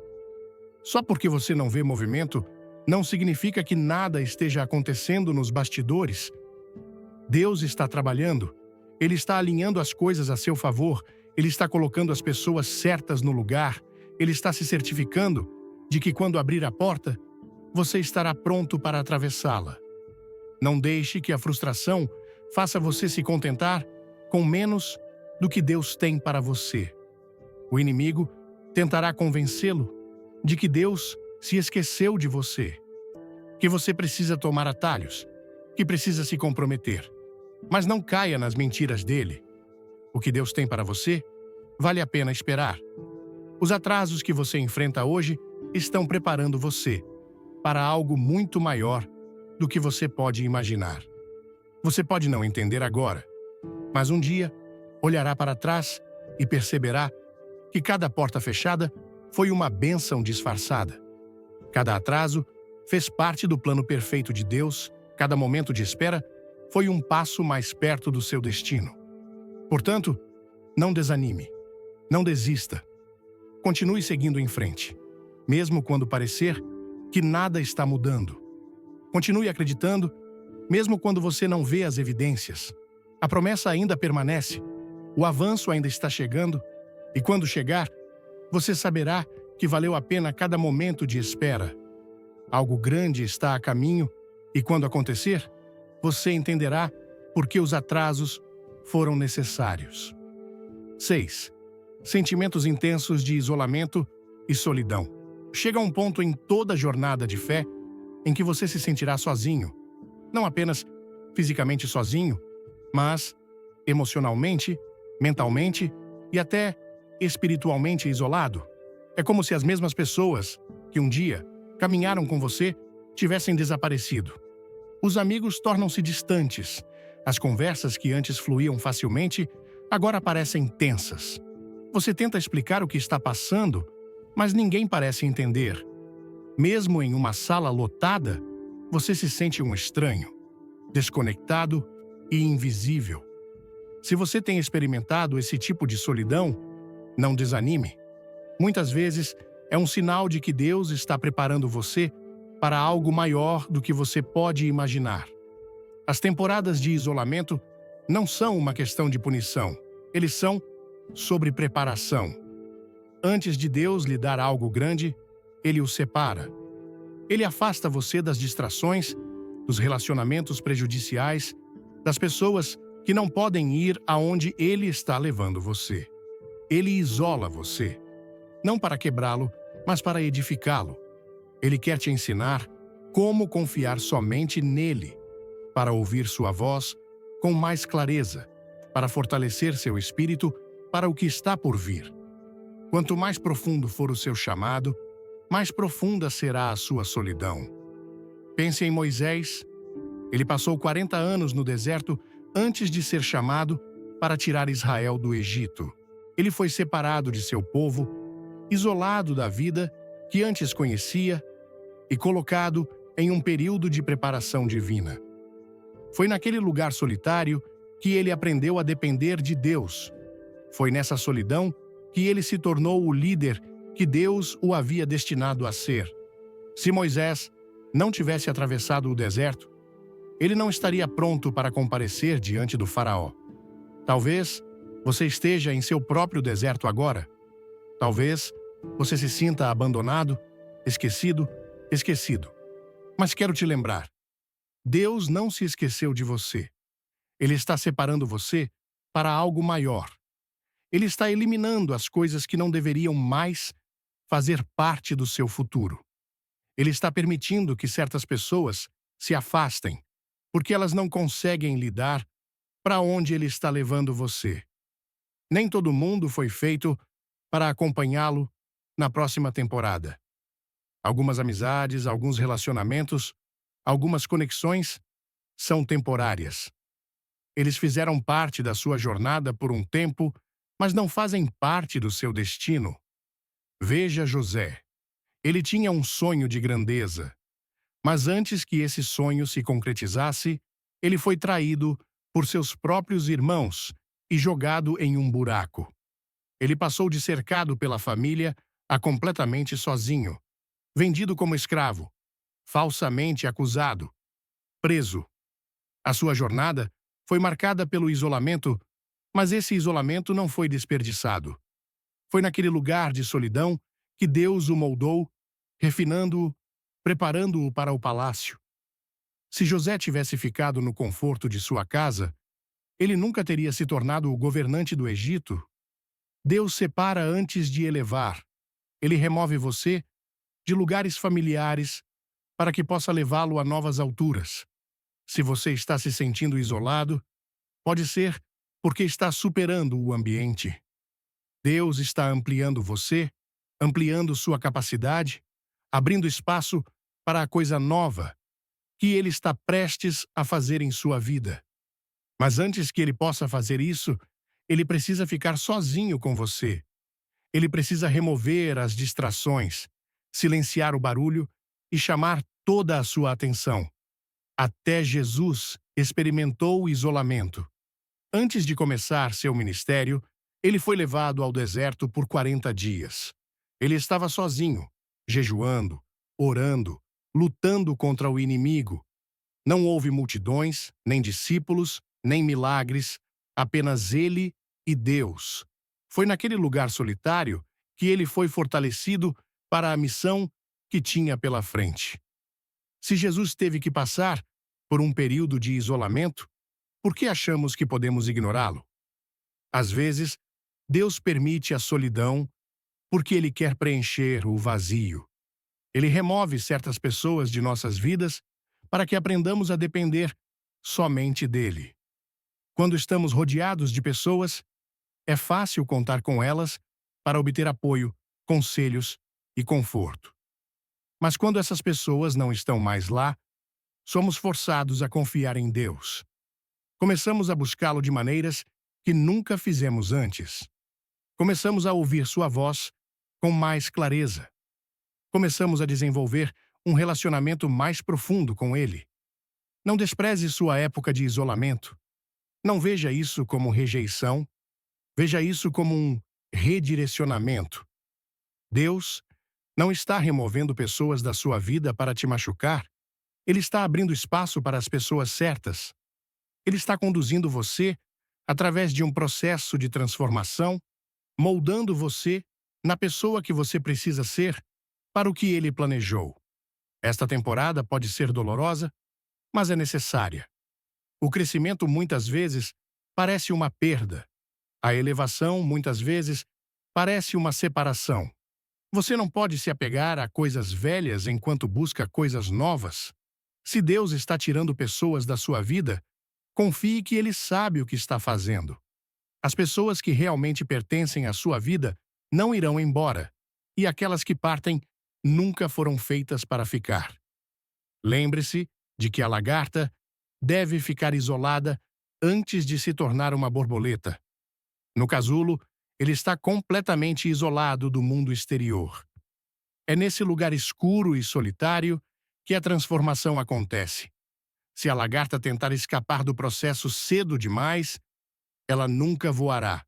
A: Só porque você não vê movimento, Não significa que nada esteja acontecendo nos bastidores. Deus está trabalhando. Ele está alinhando as coisas a seu favor. Ele está colocando as pessoas certas no lugar. Ele está se certificando de que quando abrir a porta, você estará pronto para atravessá-la. Não deixe que a frustração faça você se contentar com menos do que Deus tem para você. O inimigo tentará convencê-lo de que Deus se esqueceu de você, que você precisa tomar atalhos, que precisa se comprometer. Mas não caia nas mentiras dele. O que Deus tem para você vale a pena esperar. Os atrasos que você enfrenta hoje estão preparando você para algo muito maior do que você pode imaginar. Você pode não entender agora, mas um dia olhará para trás e perceberá que cada porta fechada foi uma bênção disfarçada. Cada atraso fez parte do plano perfeito de Deus, cada momento de espera foi um passo mais perto do seu destino. Portanto, não desanime, não desista. Continue seguindo em frente, mesmo quando parecer que nada está mudando. Continue acreditando, mesmo quando você não vê as evidências. A promessa ainda permanece, o avanço ainda está chegando, e quando chegar, você saberá que valeu a pena cada momento de espera. Algo grande está a caminho, e quando acontecer, você entenderá por que os atrasos foram necessários. 6. Sentimentos intensos de isolamento e solidão. Chega um ponto em toda a jornada de fé em que você se sentirá sozinho. Não apenas fisicamente sozinho, mas emocionalmente, mentalmente e até espiritualmente isolado. É como se as mesmas pessoas que um dia caminharam com você tivessem desaparecido. Os amigos tornam-se distantes. As conversas que antes fluíam facilmente agora parecem tensas. Você tenta explicar o que está passando, mas ninguém parece entender. Mesmo em uma sala lotada, você se sente um estranho, desconectado e invisível. Se você tem experimentado esse tipo de solidão, não desanime. Muitas vezes é um sinal de que Deus está preparando você para algo maior do que você pode imaginar. As temporadas de isolamento não são uma questão de punição, eles são sobre preparação. Antes de Deus lhe dar algo grande, Ele o separa. Ele afasta você das distrações, dos relacionamentos prejudiciais, das pessoas que não podem ir aonde Ele está levando você. Ele isola você, não para quebrá-lo, mas para edificá-lo. Ele quer te ensinar como confiar somente nele, para ouvir sua voz com mais clareza, para fortalecer seu espírito para o que está por vir. Quanto mais profundo for o seu chamado, mais profunda será a sua solidão. Pense em Moisés. Ele passou 40 anos no deserto antes de ser chamado para tirar Israel do Egito. Ele foi separado de seu povo, isolado da vida que antes conhecia e colocado em um período de preparação divina. Foi naquele lugar solitário que ele aprendeu a depender de Deus. Foi nessa solidão que ele se tornou o líder que Deus o havia destinado a ser. Se Moisés não tivesse atravessado o deserto, ele não estaria pronto para comparecer diante do faraó. Talvez você esteja em seu próprio deserto agora. Talvez você se sinta abandonado, esquecido. Mas quero te lembrar, Deus não se esqueceu de você. Ele está separando você para algo maior. Ele está eliminando as coisas que não deveriam mais fazer parte do seu futuro. Ele está permitindo que certas pessoas se afastem, porque elas não conseguem lidar para onde Ele está levando você. Nem todo mundo foi feito para acompanhá-lo na próxima temporada. Algumas amizades, alguns relacionamentos, algumas conexões são temporárias. Eles fizeram parte da sua jornada por um tempo, mas não fazem parte do seu destino. Veja José. Ele tinha um sonho de grandeza. Mas antes que esse sonho se concretizasse, ele foi traído por seus próprios irmãos e jogado em um buraco. Ele passou de cercado pela família a completamente sozinho, vendido como escravo, falsamente acusado, preso. A sua jornada foi marcada pelo isolamento, mas esse isolamento não foi desperdiçado. Foi naquele lugar de solidão que Deus o moldou, refinando-o, preparando-o para o palácio. Se José tivesse ficado no conforto de sua casa, ele nunca teria se tornado o governante do Egito. Deus separa antes de elevar. Ele remove você de lugares familiares para que possa levá-lo a novas alturas. Se você está se sentindo isolado, pode ser porque está superando o ambiente. Deus está ampliando você, ampliando sua capacidade, abrindo espaço para a coisa nova que Ele está prestes a fazer em sua vida. Mas antes que Ele possa fazer isso, Ele precisa ficar sozinho com você. Ele precisa remover as distrações, silenciar o barulho e chamar toda a sua atenção. Até Jesus experimentou o isolamento. Antes de começar seu ministério, ele foi levado ao deserto por 40 dias. Ele estava sozinho, jejuando, orando, lutando contra o inimigo. Não houve multidões, nem discípulos, nem milagres, apenas ele e Deus. Foi naquele lugar solitário que ele foi fortalecido para a missão que tinha pela frente. Se Jesus teve que passar por um período de isolamento, por que achamos que podemos ignorá-lo? Às vezes, Deus permite a solidão porque Ele quer preencher o vazio. Ele remove certas pessoas de nossas vidas para que aprendamos a depender somente dEle. Quando estamos rodeados de pessoas, é fácil contar com elas para obter apoio, conselhos e conforto. Mas quando essas pessoas não estão mais lá, somos forçados a confiar em Deus. Começamos a buscá-lo de maneiras que nunca fizemos antes. Começamos a ouvir sua voz com mais clareza. Começamos a desenvolver um relacionamento mais profundo com ele. Não despreze sua época de isolamento. Não veja isso como rejeição. Veja isso como um redirecionamento. Deus não está removendo pessoas da sua vida para te machucar. Ele está abrindo espaço para as pessoas certas. Ele está conduzindo você através de um processo de transformação, moldando você na pessoa que você precisa ser para o que ele planejou. Esta temporada pode ser dolorosa, mas é necessária. O crescimento muitas vezes parece uma perda. A elevação muitas vezes parece uma separação. Você não pode se apegar a coisas velhas enquanto busca coisas novas. Se Deus está tirando pessoas da sua vida, confie que Ele sabe o que está fazendo. As pessoas que realmente pertencem à sua vida não irão embora, e aquelas que partem nunca foram feitas para ficar. Lembre-se de que a lagarta deve ficar isolada antes de se tornar uma borboleta. No casulo, ele está completamente isolado do mundo exterior. É nesse lugar escuro e solitário que a transformação acontece. Se a lagarta tentar escapar do processo cedo demais, ela nunca voará.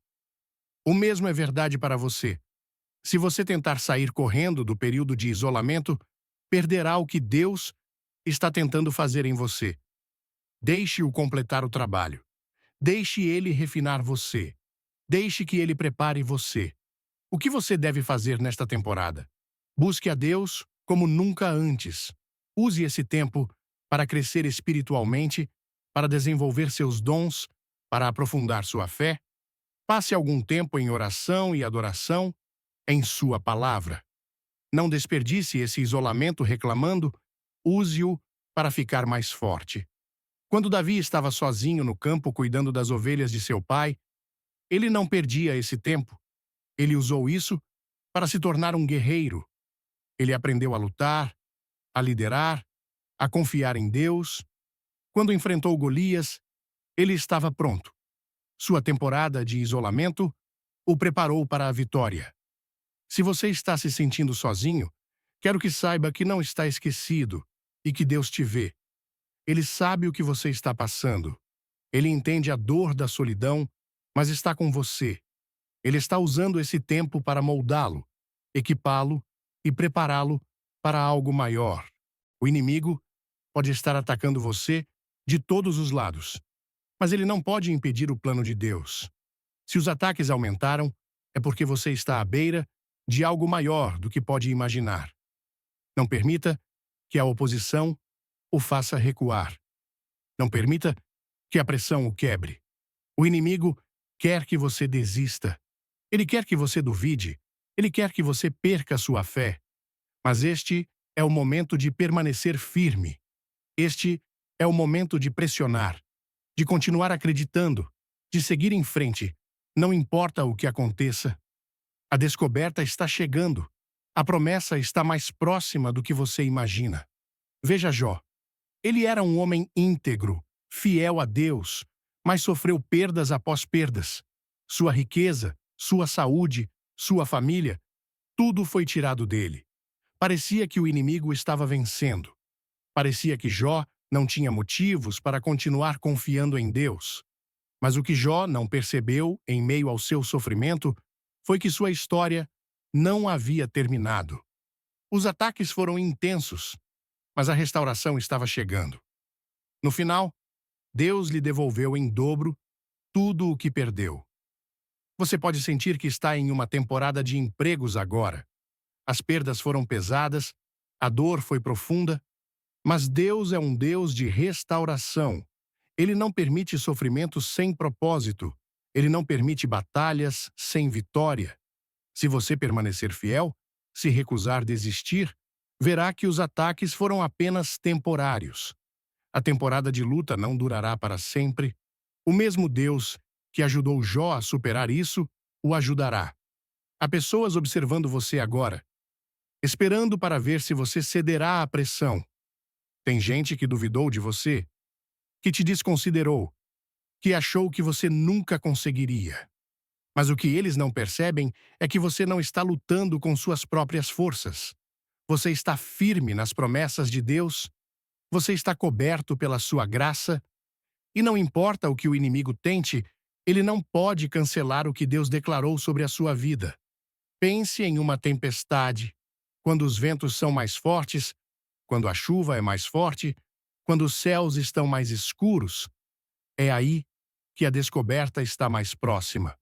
A: O mesmo é verdade para você. Se você tentar sair correndo do período de isolamento, perderá o que Deus está tentando fazer em você. Deixe-o completar o trabalho. Deixe ele refinar você. Deixe que ele prepare você. O que você deve fazer nesta temporada? Busque a Deus como nunca antes. Use esse tempo para crescer espiritualmente, para desenvolver seus dons, para aprofundar sua fé. Passe algum tempo em oração e adoração, em sua palavra. Não desperdice esse isolamento reclamando, use-o para ficar mais forte. Quando Davi estava sozinho no campo cuidando das ovelhas de seu pai, ele não perdia esse tempo. Ele usou isso para se tornar um guerreiro. Ele aprendeu a lutar, a liderar, a confiar em Deus. Quando enfrentou Golias, ele estava pronto. Sua temporada de isolamento o preparou para a vitória. Se você está se sentindo sozinho, quero que saiba que não está esquecido e que Deus te vê. Ele sabe o que você está passando. Ele entende a dor da solidão, mas está com você. Ele está usando esse tempo para moldá-lo, equipá-lo e prepará-lo para algo maior. O inimigo pode estar atacando você de todos os lados, mas ele não pode impedir o plano de Deus. Se os ataques aumentaram, é porque você está à beira de algo maior do que pode imaginar. Não permita que a oposição o faça recuar. Não permita que a pressão o quebre. O inimigo quer que você desista. Ele quer que você duvide. Ele quer que você perca sua fé. Mas este é o momento de permanecer firme. Este é o momento de pressionar, de continuar acreditando, de seguir em frente. Não importa o que aconteça. A descoberta está chegando. A promessa está mais próxima do que você imagina. Veja Jó. Ele era um homem íntegro, fiel a Deus, mas sofreu perdas após perdas. Sua riqueza, sua saúde, sua família, tudo foi tirado dele. Parecia que o inimigo estava vencendo. Parecia que Jó não tinha motivos para continuar confiando em Deus. Mas o que Jó não percebeu, em meio ao seu sofrimento, foi que sua história não havia terminado. Os ataques foram intensos, mas a restauração estava chegando. No final, Deus lhe devolveu em dobro tudo o que perdeu. Você pode sentir que está em uma temporada de empregos agora. As perdas foram pesadas, a dor foi profunda, mas Deus é um Deus de restauração. Ele não permite sofrimentos sem propósito. Ele não permite batalhas sem vitória. Se você permanecer fiel, se recusar desistir, verá que os ataques foram apenas temporários. A temporada de luta não durará para sempre. O mesmo Deus que ajudou Jó a superar isso, o ajudará. Há pessoas observando você agora, esperando para ver se você cederá à pressão. Tem gente que duvidou de você, que te desconsiderou, que achou que você nunca conseguiria. Mas o que eles não percebem é que você não está lutando com suas próprias forças. Você está firme nas promessas de Deus, você está coberto pela sua graça, e não importa o que o inimigo tente, ele não pode cancelar o que Deus declarou sobre a sua vida. Pense em uma tempestade, quando os ventos são mais fortes, quando a chuva é mais forte, quando os céus estão mais escuros. É aí que a descoberta está mais próxima.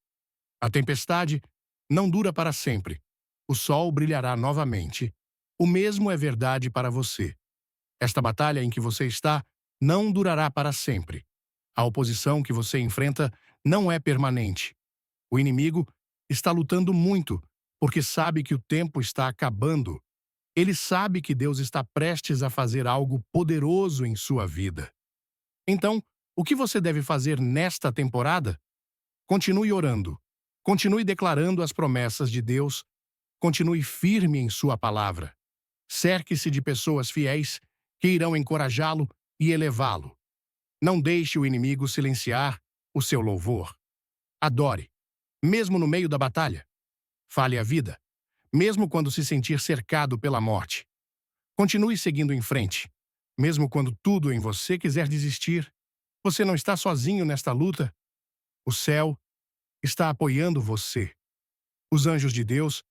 A: A tempestade não dura para sempre. O sol brilhará novamente. O mesmo é verdade para você. Esta batalha em que você está não durará para sempre. A oposição que você enfrenta não é permanente. O inimigo está lutando muito, porque sabe que o tempo está acabando. Ele sabe que Deus está prestes a fazer algo poderoso em sua vida. Então, o que você deve fazer nesta temporada? Continue orando. Continue declarando as promessas de Deus. Continue firme em sua palavra. Cerque-se de pessoas fiéis que irão encorajá-lo e elevá-lo. Não deixe o inimigo silenciar o seu louvor. Adore, mesmo no meio da batalha. Fale a vida, mesmo quando se sentir cercado pela morte. Continue seguindo em frente, mesmo quando tudo em você quiser desistir. Você não está sozinho nesta luta. O céu está apoiando você. Os anjos de Deus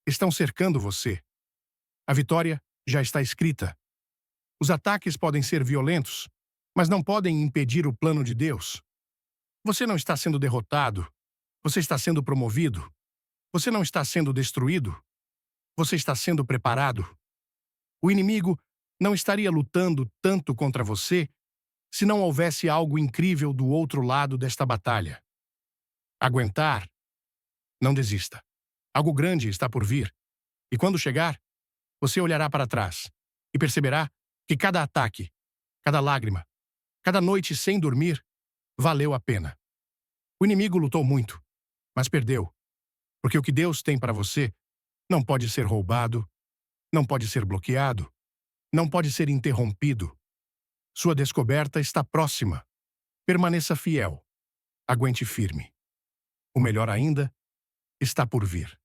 A: estão cercando você. A vitória já está escrita. Os ataques podem ser violentos, mas não podem impedir o plano de Deus. Você não está sendo derrotado. Você está sendo promovido. Você não está sendo destruído. Você está sendo preparado. O inimigo não estaria lutando tanto contra você se não houvesse algo incrível do outro lado desta batalha. Aguentar. Não desista. Algo grande está por vir. E quando chegar, você olhará para trás e perceberá que cada ataque, cada lágrima, cada noite sem dormir, valeu a pena. O inimigo lutou muito, mas perdeu. Porque o que Deus tem para você não pode ser roubado, não pode ser bloqueado, não pode ser interrompido. Sua descoberta está próxima. Permaneça fiel. Aguente firme. O melhor ainda está por vir.